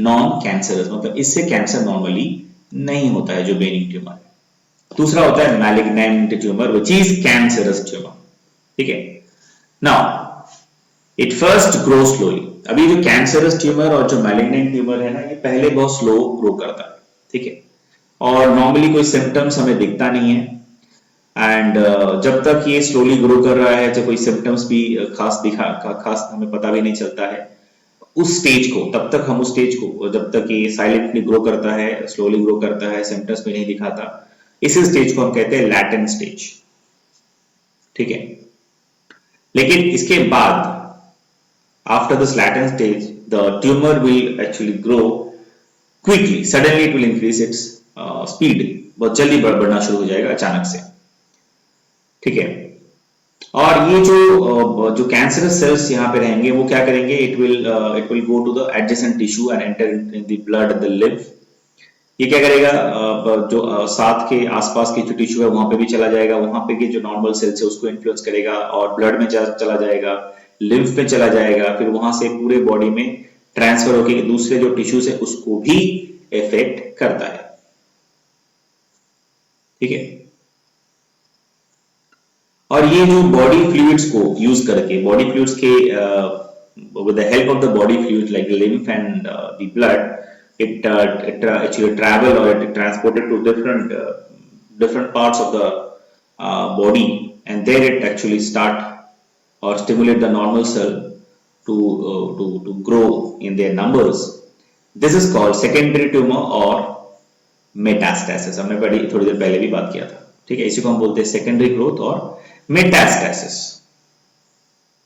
नॉन कैंसरस, मतलब इससे कैंसर नॉर्मली नहीं होता है जो बेनिंग ट्यूमर है। दूसरा होता है malignant tumour which is cancerous tumour. ठीक है, now it first grow slowly. अभी जो कैंसरस ट्यूमर और जो मैलिग्नेंट ट्यूमर है ना, ये पहले बहुत स्लो ग्रो करता है। ठीक है, और नॉर्मली कोई सिम्टम्स हमें दिखता नहीं है, एंड जब तक ये स्लोली ग्रो कर रहा है, जब कोई सिम्टम्स भी खास हमें पता भी नहीं चलता है उस स्टेज को, तब तक हम उस स्टेज को, जब तक ये साइलेंटली ग्रो करता है, स्लोली ग्रो करता है, सिम्टम्स भी नहीं दिखाता, इस स्टेज को हम कहते हैं लैटेंट स्टेज। ठीक है, लेकिन इसके बाद after this latent stage the tumour will actually grow quickly, suddenly it will increase its speed, बहुत जल्दी बढ़ना शुरू हो जाएगा अचानक से। ठीक है, और ये जो कैंसरस सेल्स यहाँ पे रहेंगे वो क्या करेंगे, it will go to the adjacent tissue and enter in the blood the lymph. ये क्या करेगा, जो साथ के आसपास के जो टिश्यू है वहां पे भी चला जाएगा, वहां पे के जो नॉर्मल सेल्स है उसको इन्फ्लुएंस करेगा और ब्लड में चला जाएगा, लिम्फ में चला जाएगा, फिर वहां से पूरे बॉडी में ट्रांसफर होकर दूसरे जो टिश्यूज है उसको भी इफेक्ट करता है। ठीक है, और ये जो बॉडी फ्लूइड्स को यूज करके, बॉडी फ्लूइड्स के with the help of the body fluids like the lymph and the blood, it actually travel or it transported to different parts of the body, and there it actually start or stimulate the normal cell to grow in their numbers. This is called secondary tumor or metastasis. हमने बड़ी थोड़ी देर पहले भी बात किया था। ठीक है, इसी को हम बोलते हैं सेकेंडरी ग्रोथ और मेटास्टैसिस।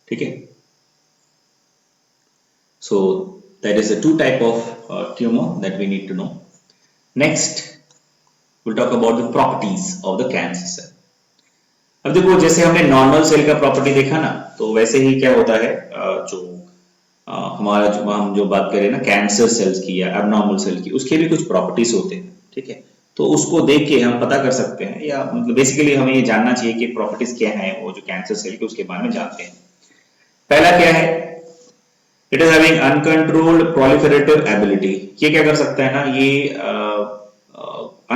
ठीक है, so that is the two type of tumor that we need to know. Next we'll talk about the properties of the cancer cell. अब देखो, जैसे हमने नॉर्मल सेल का प्रॉपर्टी देखा ना, तो वैसे ही क्या होता है, जो हमारा जो हम जो बात करें ना कैंसर सेल्स की या एबनॉर्मल सेल की, उसके भी कुछ प्रॉपर्टीज होते हैं। ठीक है, तो उसको देख के हम पता कर सकते हैं, या मतलब बेसिकली हमें ये जानना चाहिए कि प्रॉपर्टीज क्या है वो जो कैंसर सेल के, उसके बारे में जानते हैं। पहला क्या है, it is having uncontrolled proliferative ability. ये क्या कर सकता है ना, ये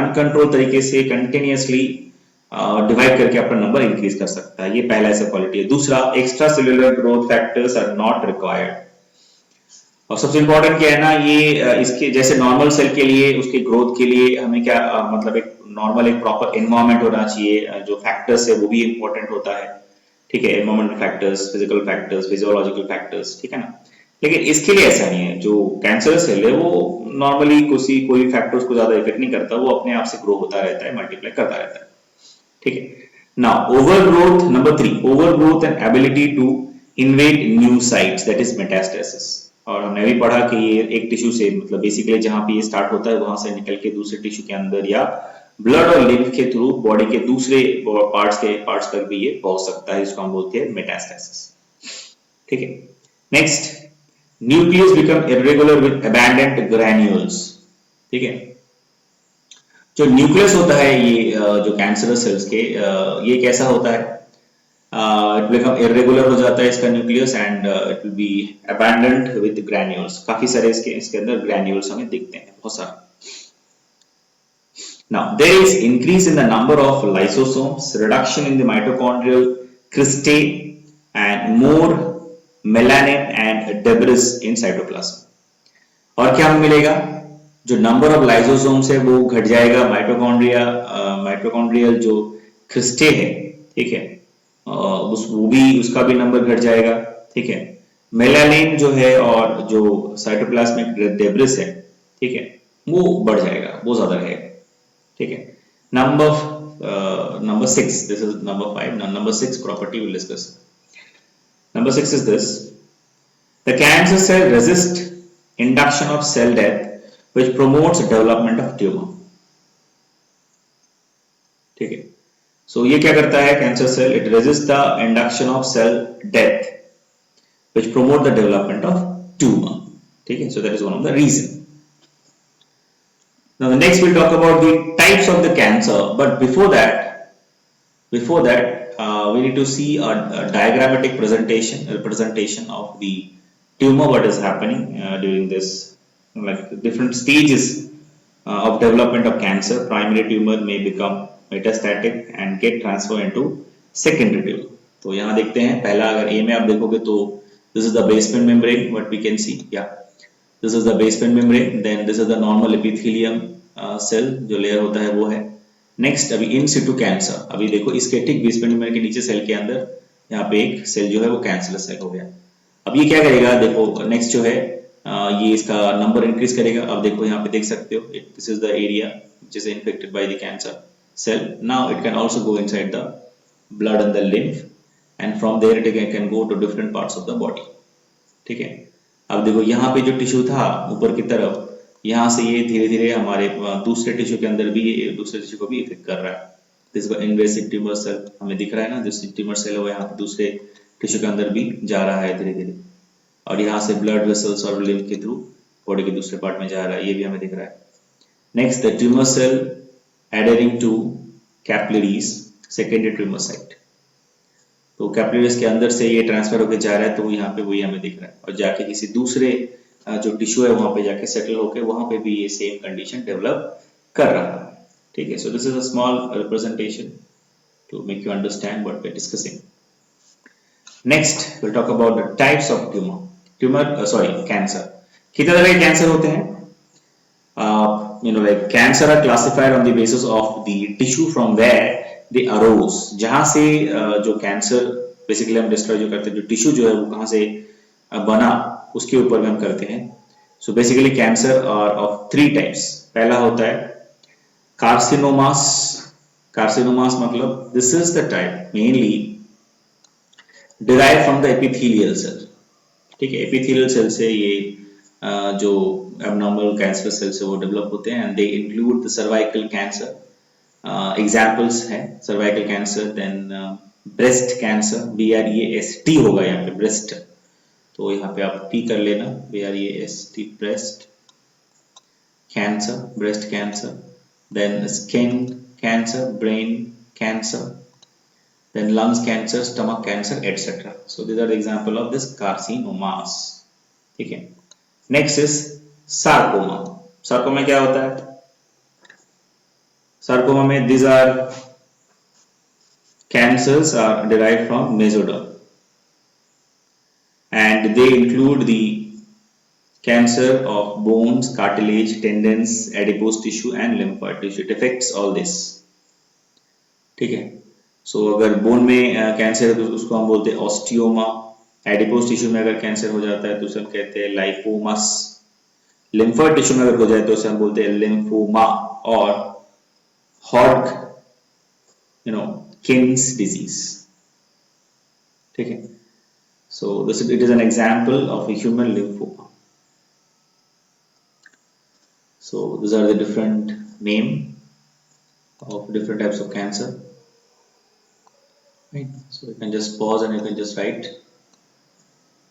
अनकंट्रोल तरीके से कंटिन्यूअसली डिवाइड करके अपना नंबर इंक्रीज कर सकता है। ये पहला ऐसा क्वालिटी है। दूसरा, extra cellular growth factors are not required. और सबसे इंपॉर्टेंट क्या है ना, ये इसके जैसे नॉर्मल सेल के लिए उसके ग्रोथ के लिए हमें क्या मतलब एक नॉर्मल एक प्रॉपर एनवायरनमेंट होना चाहिए, जो फैक्टर्स है वो भी इंपॉर्टेंट होता है। ठीक है, environmental factors, physical factors, physiological factors. ठीक है ना, लेकिन इसके लिए ऐसा नहीं है। जो कैंसर सेल है वो नॉर्मली कोई फैक्टर्स को ज्यादा इफेक्ट नहीं करता, वो अपने आप से ग्रो होता रहता है, मल्टीप्लाई करता रहता है। ठीक है, now overgrowth, number 3, overgrowth and ability to invade new sites, that is metastasis. और हमने भी पढ़ा कि ये एक टिश्यू से मतलब बेसिकली जहां पे ये स्टार्ट होता है वहां से निकल के दूसरे टिश्यू के अंदर या ब्लड और लिम्फ के थ्रू बॉडी के दूसरे पार्ट्स तक भी ये पहुंच सकता है, इसको हम बोलते हैं मेटास्टेसिस। ठीक है, next, nucleus become irregular with abundant granules. ठीक है, जो न्यूक्लियस होता है ये जो कैंसरस सेल्स के, ये कैसा होता है, इट बिकम इरेगुलर हो जाता है इसका nucleus, and it will be abundant with granules. काफी सारे इसके अंदर ग्रैन्यूल्स हमें दिखते हैं, बहुत सारे। Now there is increase in the number of lysosomes, reduction in the mitochondrial cristae, and more melanin and debris in cytoplasm. और क्या हमें मिलेगा, जो नंबर ऑफ लाइसोसोम्स है वो घट जाएगा, माइटोकॉन्ड्रियल जो क्रिस्टे है, ठीक है, उसका भी नंबर घट जाएगा। ठीक है, मेलानिन जो है और जो साइटोप्लाज्मिक डेब्रिस है, ठीक है, वो बढ़ जाएगा, वो ज्यादा रहेगा। ठीक है, number 6, this is number 5. Now number 6 property we'll discuss. Number 6 is this: the cancer cell resist induction of cell death, which promotes development of tumor. ठीक है, so ये क्या करता है cancer cell, it resists the induction of cell death, which promote the development of tumor. ठीक है, so that is one of the reason. Now the next we'll talk about the types of the cancer, but before that we need to see a diagrammatic representation of the tumor, what is happening during this, like different stages of development of cancer. Primary tumor may become metastatic and get transferred into secondary tumor. तो यहाँ देखते हैं, पहला अगर A में आप देखोगे तो this is the basement membrane, what we can see, yeah, this is the basement membrane, then this is the normal epithelium cell जो लेयर होता है वो है। नेक्स्ट, अभी इन सिटू कैंसर, अभी देखो इसके ठीक बेसमेंट मेम्ब्रेन के नीचे सेल के अंदर यहाँ पे एक सेल जो है वो कैंसरस सेल हो गया। अब ये क्या करेगा, देखो नेक्स्ट जो है ये इसका नंबर इंक्रीज करेगा। अब देखो यहाँ पे देख सकते हो, this is the area which is infected by the cancer cell. Now it can also go inside the blood and the lymph, and from there it can go to different parts of the body. ठीक है, अब देखो यहाँ पे जो tissue था ऊपर की तरफ, यहाँ से ये धीरे धीरे हमारे दूसरे टिश्यू के अंदर भी दूसरे टिश्यू को भी इफेक्ट कर रहा है। दिस इन्वेसिव ट्यूमर सेल हमें दिख रहा है ना, जो ट्यूमर सेल है वो यहाँ पे दूसरे टिश्यू के अंदर भी जा रहा है धीरे धीरे, और यहाँ से ब्लड वेसल्स और लिम्फ के थ्रू बॉडी के दूसरे पार्ट में जा रहा है, ये भी हमें दिख रहा है। Next, the tumour cell adhering to capillaries, secondary tumor site. तो कैपिलरीज के अंदर से ये ट्रांसफर होकर जा रहा है, तो यहाँ पे वही हमें दिख रहा है, और जाके किसी दूसरे जो टिश्यू है वहां पे जाके सेटल होकर वहां पे भी ये सेम कंडीशन डेवलप कर रहा है, ठीक है। So this is a small representation to make you understand what we are discussing. Next will talk about the types of cancer. कितने तरह के कैंसर होते हैं? Like cancer are classified on the basis of the tissue from where they arose। जहां से जो cancer basically हम describe जो करते हैं, जो टिश्यू जो है वो कहां से बना उसके ऊपर में हम करते हैं। So basically cancer are of 3 types. पहला होता है कार्सिनोमास। कार्सिनोमास मतलब this is the type mainly derive from the epithelial cell, ठीक है। एपिथेलियल सेल से ये जो abnormal cancer cells है वो डेवलप होते हैं, and they include the cervical cancer. Examples हैं cervical cancer, then breast cancer, BREST होगा यहाँ पे ब्रेस्ट, तो यहाँ पे आप T कर लेना, BREST breast cancer, breast cancer, then skin cancer, brain cancer, then lungs cancer, stomach cancer, etc. So these are the example of this carcinomas, ठीक है। Next is sarcoma. सार्कोमा क्या होता है? सार्कोमा में these are cancers are derived from mesoderm and they include the cancer of bones, cartilage, tendons, adipose tissue and lymphoid tissue। It affects all this, ठीक है। सो अगर bone में cancer है तो उसको हम बोलते हैं ऑस्टियोमा। एडिपोज टिश्यू में अगर कैंसर हो जाता है तो उसे हम कहते हैं लाइपोमस। लिम्फोइड टिश्यू में अगर हो जाए तो उसे हम बोलते हैं लिम्फोमा और हॉडकिन्स डिजीज, ठीक है। So this it is an example of a human lymphoma. So this are the different name of different types of cancer, right? So you can just pause and you can just write.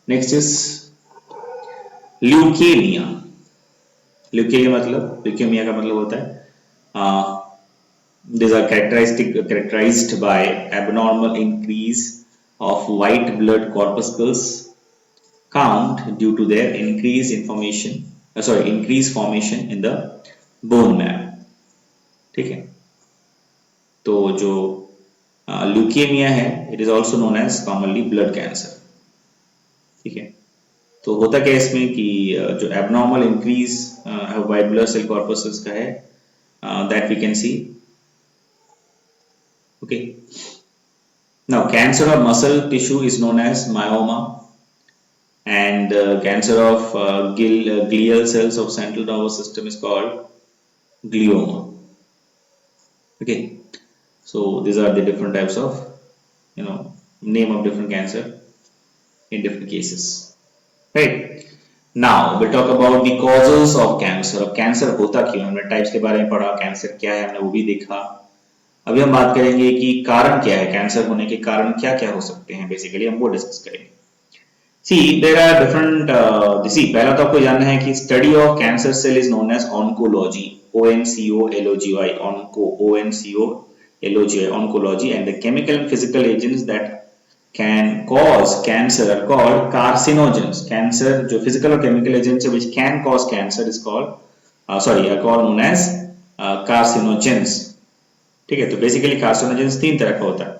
Next is leukemia। leukemia का मतलब होता है these are characterized by abnormal increase of white blood corpuscles count due to their increased formation in the bone marrow, ठीक है। तो जो leukaemia है it is also known as commonly blood cancer, ठीक है। तो होता क्या इसमें कि जो abnormal increase white blood cell corpuscles का है that we can see, okay. Now cancer of muscle tissue is known as myoma and cancer of glial cells of central nervous system is called glioma, okay। So these are the different types of name of different cancer in different cases, right? Now we'll talk about the causes of cancer। अब cancer होता क्यों, हमने types के बारे में पढ़ा, cancer क्या है हमने वो भी देखा। अभी हम बात करेंगे कि कारण क्या है, कैंसर होने के कारण क्या क्या हो सकते हैं, बेसिकली हम वो डिस्कस करेंगे। See there are different पहला तो आपको जानना है कि study of cancer cell is known as oncology, ONCOLOGY, oncology, and the chemical and physical agents that can cause cancer are called carcinogens। Cancer जो physical और chemical agents है which can cause cancer is called are called known as carcinogens, ठीक है। तो basically carcinogens 3 तरह का होता है।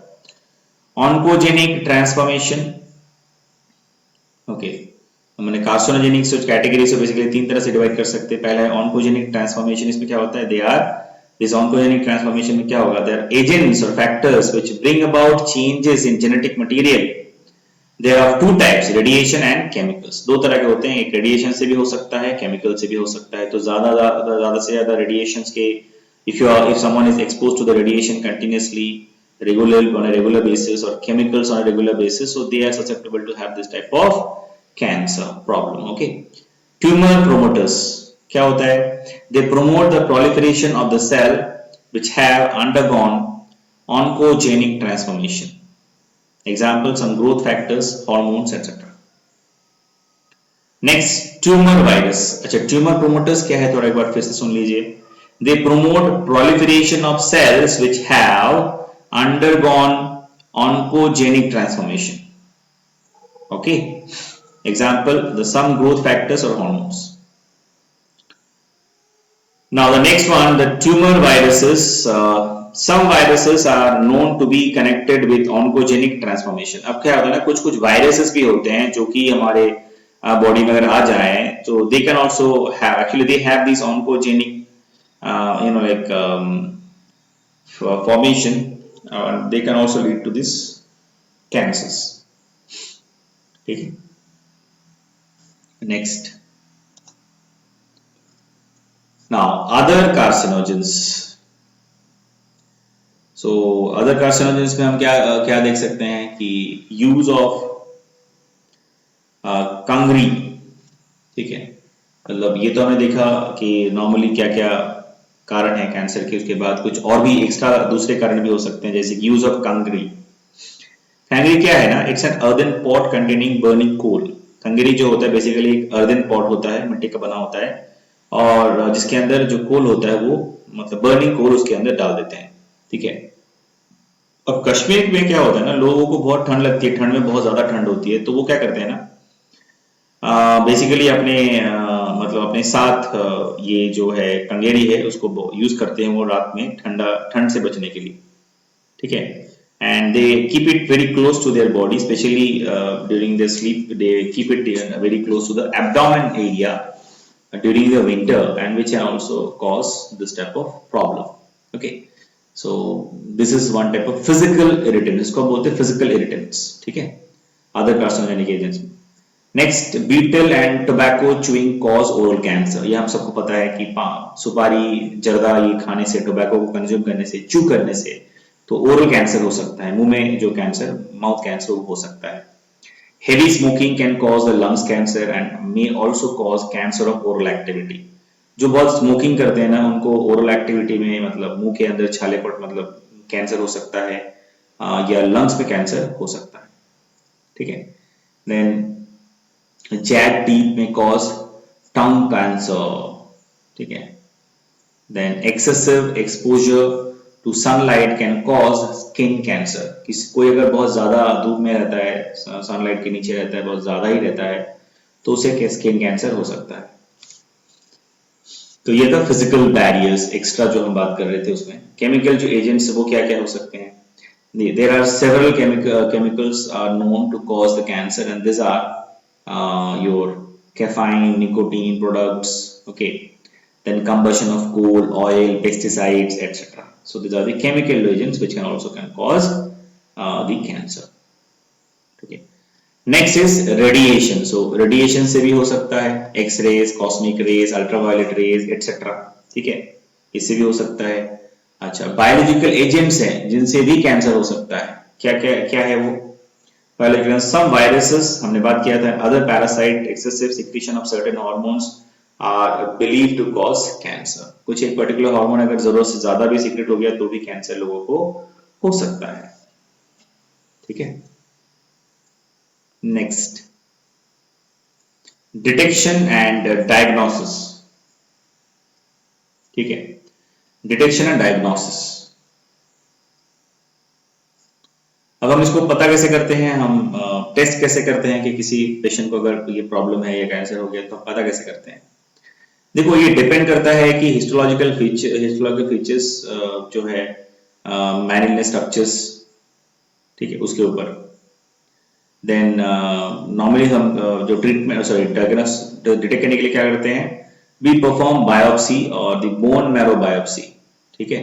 oncogenic transformation, okay. हमने कार्सिनोजेनिक कैटेगरी से बेसिकली 3 तरह से डिवाइड कर सकते हैं। पहला है ऑन्कोजेनिक ट्रांसफॉर्मेशन। इसमें क्या होता है, this oncogenic transformation में क्या होगा, there are agents or factors which bring about changes in genetic material। there are 2 types, radiation and chemicals। 2 तरह के होते हैं, एक रेडिएशन से भी हो सकता है, केमिकल से भी हो सकता है। तो ज्यादा से ज्यादा रेडिएशंस के if someone is exposed to the radiation continuously on a regular basis or chemicals on a regular basis, so they are susceptible to have this type of cancer problem, okay। tumor promoters क्या होता है, they promote the proliferation of the cell which have undergone oncogenic transformation। example some growth factors, hormones, etc। next tumor virus। अच्छा tumor promoters क्या है, थोड़ा एक बार फिर से सुन लीजिए। they promote proliferation of cells which have undergone oncogenic transformation. Okay, example, the some growth factors or hormones. Now the next one, the tumor viruses. Some viruses are known to be connected with oncogenic transformation. अब क्या होता है ना, कुछ कुछ viruses भी होते हैं जो कि हमारे बॉडी में अगर आ जाए तो they can also have, actually they have these oncogenic like formation, they can also lead to this cancers. ठीक है, next. Now other carcinogens. So other carcinogens में हम क्या क्या देख सकते हैं कि use of कंगरी. ठीक है, मतलब ये तो हमने देखा कि नॉर्मली क्या क्या कारण है कैंसर के, उसके बाद कुछ और भी एक्स्ट्रा दूसरे कारण भी हो सकते हैं, जैसे यूज ऑफ कंगरी. कंगरी क्या है ना, it's an earthen pot containing burning coal. Kangri जो होता है बेसिकली एक अर्दन पॉट होता है, मिट्टी का बना होता है, और जिसके अंदर जो कोल होता है वो मतलब बर्निंग कोल उसके अंदर डाल देते हैं. ठीक है, अब कश्मीर में क्या होता है ना, लोगों को बहुत ठंड लगती है, ठंड में बहुत ज्यादा ठंड होती है, तो वो क्या करते हैं ना, बेसिकली अपने मतलब अपने साथ ये जो है कंगेरी है उसको यूज करते हैं वो रात में ठंड से बचने के लिए. ठीक है, and they keep it very close to their body, specially during their sleep they keep it very close to the abdomen area during the winter, and which can also cause this type of problem. Okay, so this is one type of physical irritant, इसको बोलते हैं physical irritants. ठीक है, other carcinogenic agents. Next, betel and tobacco chewing cause oral cancer. ये हम सबको पता है कि सुपारी जर्दा ये खाने से, टोबैको को कंज्यूम करने से, चू करने से तो ओरल कैंसर हो सकता है, मुंह में जो कैंसर, माउथ कैंसर हो सकता है. Heavy smoking can cause the lungs cancer and may also cause cancer of oral activity. जो बहुत स्मोकिंग करते हैं ना उनको ओरल एक्टिविटी में मतलब मुंह के अंदर छाले पट मतलब कैंसर हो सकता है, या लंग्स में कैंसर हो सकता है. ठीक है, then jagged teeth may cause tongue cancer. ठीक है, then excessive exposure to sunlight can cause skin cancer. किसी कोई अगर बहुत ज्यादा धूप में रहता है, सनलाइट के नीचे रहता है, बहुत ज्यादा ही रहता है, तो उसे स्किन कैंसर हो सकता है. तो ये था फिजिकल बैरियर्स एक्स्ट्रा जो हम बात कर रहे थे उसमें. केमिकल जो एजेंट्स वो क्या क्या हो सकते हैं. There are several chemicals are known to cause the cancer, and these are your caffeine, nicotine products. Okay, then combustion of coal, oil, pesticides, etc. So these are the chemical agents which can cause the cancer. Okay, next is radiation. So radiation से भी हो सकता है, X-rays, cosmic rays, ultraviolet rays, etc. ठीक है, इससे भी हो सकता है. अच्छा, बायोलॉजिकल एजेंट्स हैं जिनसे भी कैंसर हो सकता है. क्या क्या क्या है वो? Some viruses हमने बात किया था. Other parasite, excessive secretion of certain hormones are believed to cause cancer. कुछ एक पर्टिकुलर हार्मोन अगर जरूरत से ज्यादा भी सीक्रेट हो गया तो भी कैंसर लोगों को हो सकता है. ठीक है, नेक्स्ट, डिटेक्शन एंड डायग्नोसिस. ठीक है, डिटेक्शन एंड डायग्नोसिस. अब हम इसको पता कैसे करते हैं, हम टेस्ट कैसे करते हैं कि किसी पेशेंट को अगर ये प्रॉब्लम है या कैंसर हो गया तो हम पता कैसे करते हैं. देखो, ये डिपेंड करता है कि हिस्टोलॉजिकल फीचर्स जो है मैनिल स्ट्रक्चर्स, ठीक है, उसके ऊपर. देन नॉर्मली हम जो ट्रीटमेंट डिटेक्ट करने के लिए क्या करते हैं, वी परफॉर्म बायोप्सी और द बोन मैरो बायोप्सी. ठीक है,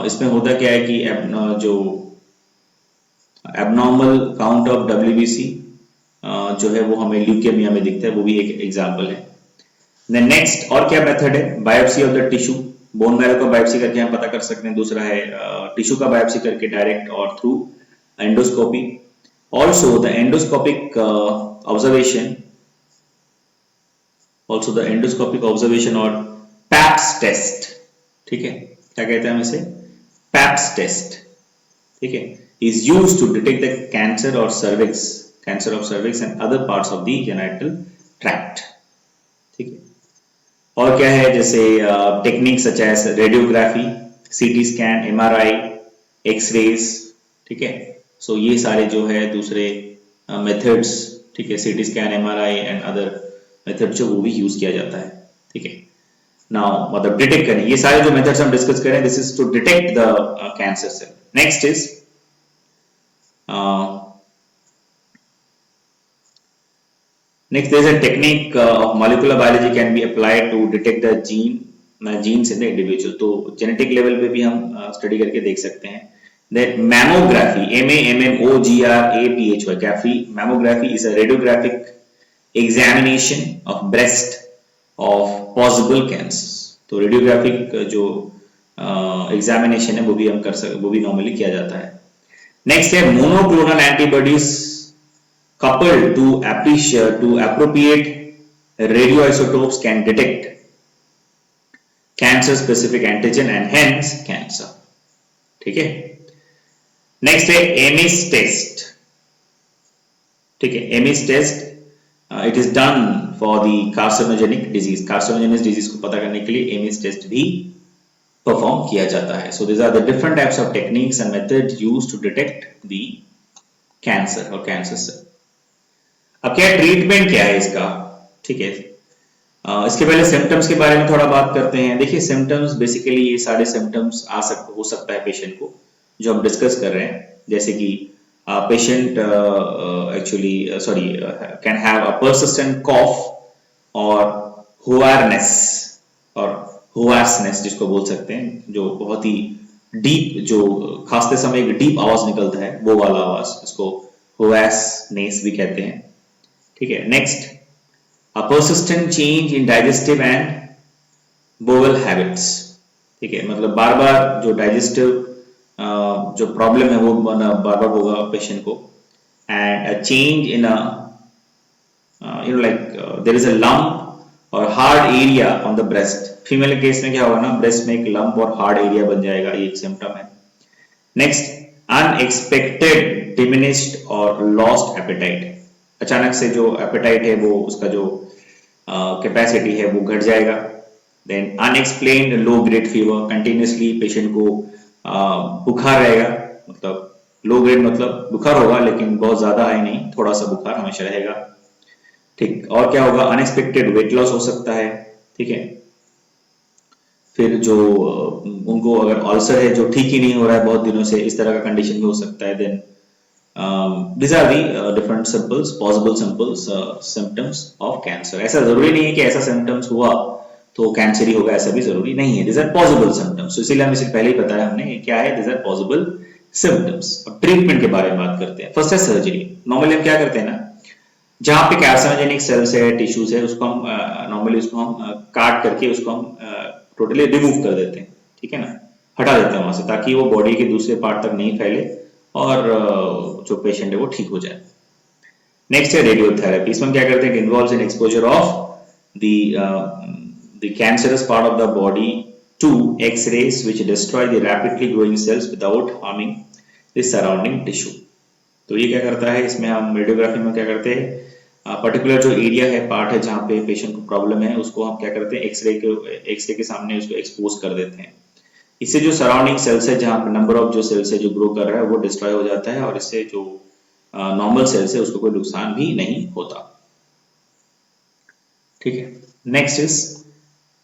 इसमें होता क्या है कि जो एबनॉर्मल काउंट ऑफ WBC जो है वो हमें ल्यूकेमिया में दिखता है, वो भी एक एग्जांपल है. देन नेक्स्ट, और क्या मेथड है, biopsy of the tissue. Bone marrow का बायोप्सी करके हम पता कर सकते हैं. दूसरा है टिश्यू का बायोप्सी करके डायरेक्ट और through endoscopy. Also the endoscopic observation और पैप्स टेस्ट. ठीक है, क्या कहते हैं हम इसे, पैप्स टेस्ट. ठीक है, is used to detect the cancer of cervix and other parts of the genital tract. ठीक है, और क्या है, जैसे technique such as radiography, CT scan, MRI, X-rays. ठीक है, सो ये सारे जो है दूसरे मेथड्स, ठीक है, CT scan, MRI and other method जो वो भी यूज किया जाता है, ठीक है। नाउ मतलब डिटेक्ट करने, ये सारे जो मेथड्स हम डिस्कस करें, this is to detect the cancer cell. Next is next there is a technique of molecular biology can be applied to detect the genes in the individual। तो genetic level पे भी हम study करके देख सकते हैं। that mammography, mammography, mammography is a radiographic examination of breast of possible cancers। तो radiographic जो एग्जामिनेशन है वो भी हम कर सकते, वो भी नॉर्मली किया जाता है। नेक्स्ट है monoclonal antibodies coupled to appropriate radioisotopes can detect cancer specific antigen and hence cancer, ठीक है। नेक्स्ट है एमिस टेस्ट, ठीक है। Ames test it is done for the carcinogenic disease, carcinogenic disease को पता करने के लिए एमिस टेस्ट भी परफॉर्म किया जाता है। So this are the different types of techniques and methods used to detect the cancer और कैंसर सेल। अब क्या ट्रीटमेंट क्या है इसका, ठीक है। इसके पहले सिम्टम्स के बारे में थोड़ा बात करते हैं। देखिए सिम्टम्स बेसिकली ये सारे सिम्टम्स हो सकता है पेशेंट को, जो हम डिस्कस कर रहे हैं, जैसे कि patient actually can have a persistent cough और होआर्सनेस जिसको बोल सकते हैं, जो बहुत ही डीप, जो खांसते समय एक डीप आवाज निकलता है, वो वाला आवाज, इसको होआर्सनेस भी कहते हैं, ठीक है। Next a persistent change in digestive and bowel habits, ठीक है, मतलब बार बार जो डाइजेस्टिव जो प्रॉब्लम है वो बार बार होगा पेशेंट को। And a change in like there is a lump और hard area on the breast. Female case में क्या होगा ना, ब्रेस्ट में एक लंप और हार्ड एरिया बन जाएगा, ये एक सिम्टम है। नेक्स्ट अनएक्सपेक्टेड डिमिनिश्ड और लॉस्ट एपेटाइट, अचानक से जो एपेटाइट है वो उसका जो कैपेसिटी है वो घट जाएगा। Then unexplained low grade fever, continuously patient को बुखार रहेगा, मतलब लो ग्रेड मतलब बुखार होगा लेकिन बहुत ज्यादा हाई नहीं, थोड़ा सा बुखार हमेशा रहेगा, ठीक। और क्या होगा, अनएक्सपेक्टेड वेट लॉस हो सकता है, ठीक है। फिर जो उनको अगर अल्सर है जो ठीक ही नहीं हो रहा है बहुत दिनों से, इस तरह का कंडीशन भी हो सकता है। Then these are the different possible symptoms of cancer। ऐसा जरूरी नहीं है कि ऐसा symptoms हुआ तो कैंसर ही होगा, ऐसा भी जरूरी नहीं है। these are possible symptoms, so इसीलिए हम इसे पहले ही बताया हमने क्या है, these are possible symptoms। अब ट्रीटमेंट के बारे में बात करते हैं। फर्स्ट है सर्जरी। नॉर्मली हम क्या करते हैं ना, जहां पे कार्सिनोजेनिक सेल्स है, टिश्यूज है, उसको हम नॉर्मली उसको हम काट करके उसको हम टोटली रिमूव कर देते हैं, ठीक है ना, हटा देते हैं वहां से, ताकि वो बॉडी के दूसरे पार्ट तक नहीं फैले और जो पेशेंट है वो ठीक हो जाए। नेक्स्ट है रेडियोथेरेपी। इसमें क्या करते हैं कि involves in exposure of the cancerous part of the body to X-rays which destroy the rapidly growing cells without harming the surrounding tissue. तो ये क्या करता है, इसमें हम रेडियोग्राफी में क्या करते हैं, पर्टिकुलर जो एरिया है, पार्ट है जहाँ पे पेशेंट को प्रॉब्लम है, उसको हम क्या करते हैं, एक्सरे के सामने उसको एक्सपोज कर देते हैं। इससे जो सराउंडिंग सेल्स है, जहां पे नंबर ऑफ जो सेल्स है जो ग्रो कर रहा है वो डिस्ट्रॉय हो जाता है, और इससे जो नॉर्मल सेल्स है उसको कोई नुकसान भी नहीं होता, ठीक है। Next is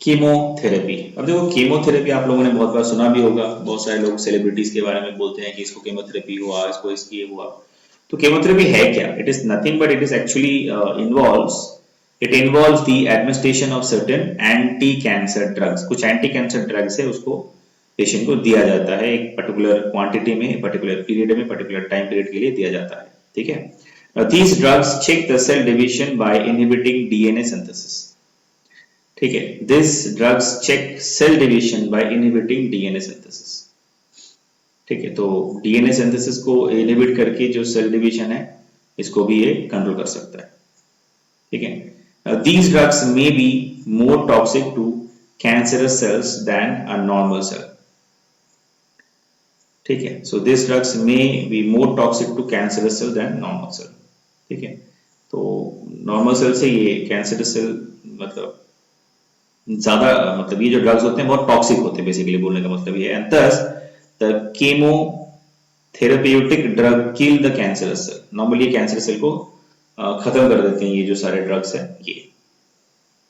chemotherapy. अब देखो कीमोथेरेपी आप लोगों ने बहुत बार सुना भी होगा, बहुत सारे लोग सेलिब्रिटीज के बारे में बोलते हैं कि इसको कीमोथेरेपी हुआ, इसको इसकी हुआ। तो कीमोथेरेपी है क्या, it is nothing but it is actually involves the administration of certain anti cancer drugs. कुछ एंटी कैंसर ड्रग्स है, उसको पेशेंट को दिया जाता है एक पर्टिकुलर क्वांटिटी में, पर्टिकुलर पीरियड में, पर्टिकुलर टाइम पीरियड के लिए दिया जाता है, ठीक है। Now, these drugs check the cell division by inhibiting DNA synthesis, ठीक है। These drugs check cell division by inhibiting DNA synthesis, ठीक है। तो DNA synthesis को इनहिबिट करके जो सेल डिवीजन है इसको भी ये कंट्रोल कर सकता है, ठीक है। Now, these drugs may be more toxic to cancerous cells than a normal cell, ठीक है। So this drugs may be more toxic to cancerous cell than normal cell, ठीक है। तो नॉर्मल सेल से ये कैंसरस सेल मतलब ज्यादा, मतलब ये जो ड्रग्स होते हैं बहुत टॉक्सिक होते हैं, बेसिकली बोलने का मतलब ये है। And thus the chemotherapy therapeutic drug kill the cancerous cell, normally cancer cell को खत्म कर देते हैं ये जो सारे ड्रग्स हैं ये,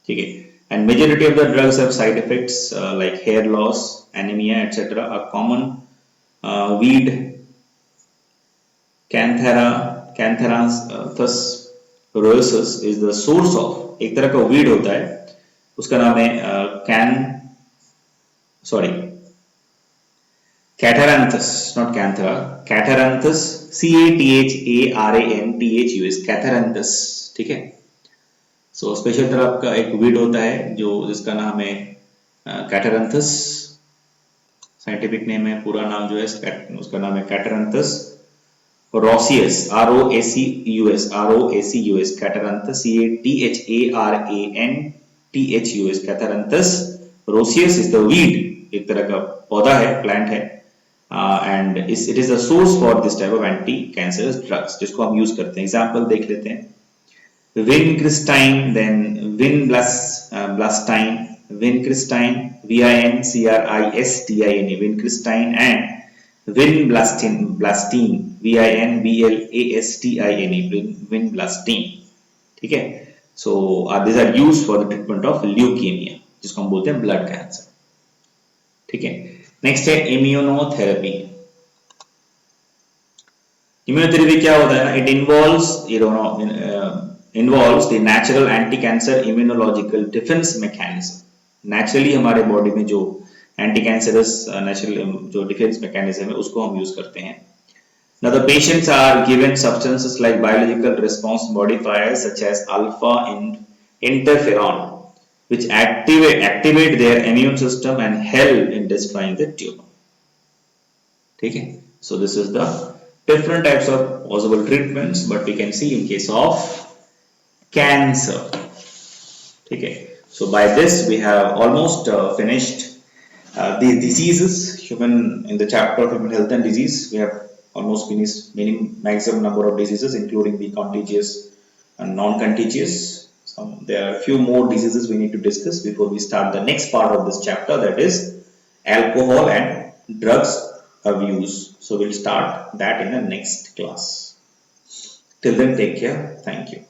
ठीक है। And majority of the drugs have side effects like hair loss, anaemia etcetera. A common weed cathera catharanthus roseus is the source of, एक तरह का वीड होता है, उसका नाम है कैथेरांथस, नॉट कैंथेरा, कैथेरांथस, CATHARANTHUS, कैथेरांथस, ठीक है। सो स्पेशल तरह का एक वीड होता है जो जिसका नाम है कैथेरांथस, साइंटिफिक नेम है, पूरा नाम जो है उसका नाम है catharanthus roseus, ROACUS, catharanthus, CATHARANTHUS, catharanthus roseus is the weed, एक तरह का पौधा है, प्लांट है, and it is the source for this type of anti cancerous drugs जिसको हम यूज करते हैं। एग्जांपल देख लेते हैं, vincristine, then vinblastine, vincristine, VINCRISTINE, vincristine, and vinblastine, VINBLASTINE, vinblastine, ठीक है। So these are used for the treatment of leukaemia, जिसको हम बोलते हैं ब्लड कैंसर, ठीक है। नेक्स्ट है इम्यूनोथेरेपी। इम्यूनोथेरेपी क्या होता है ना, it involves the natural anti cancer immunological defence mechanism. Naturally हमारे बॉडी में जो एंटी कैंसरस नेचुरल जो डिफेंस मैकेनिज्म है उसको हम यूज करते हैं। Now the patients are given substances like biological response modifiers such as alpha interferon, which activate their immune system and help in destroying the tumor, ठीक है। So this is the different types of possible treatments, but we can see in case of cancer, ठीक है। So by this we have almost finished the diseases human in the chapter of human health and disease. We have almost finished maximum number of diseases, including the contagious and non-contagious. There are a few more diseases we need to discuss before we start the next part of this chapter, that is alcohol and drugs abuse. So we'll start that in the next class. Till then, take care. Thank you.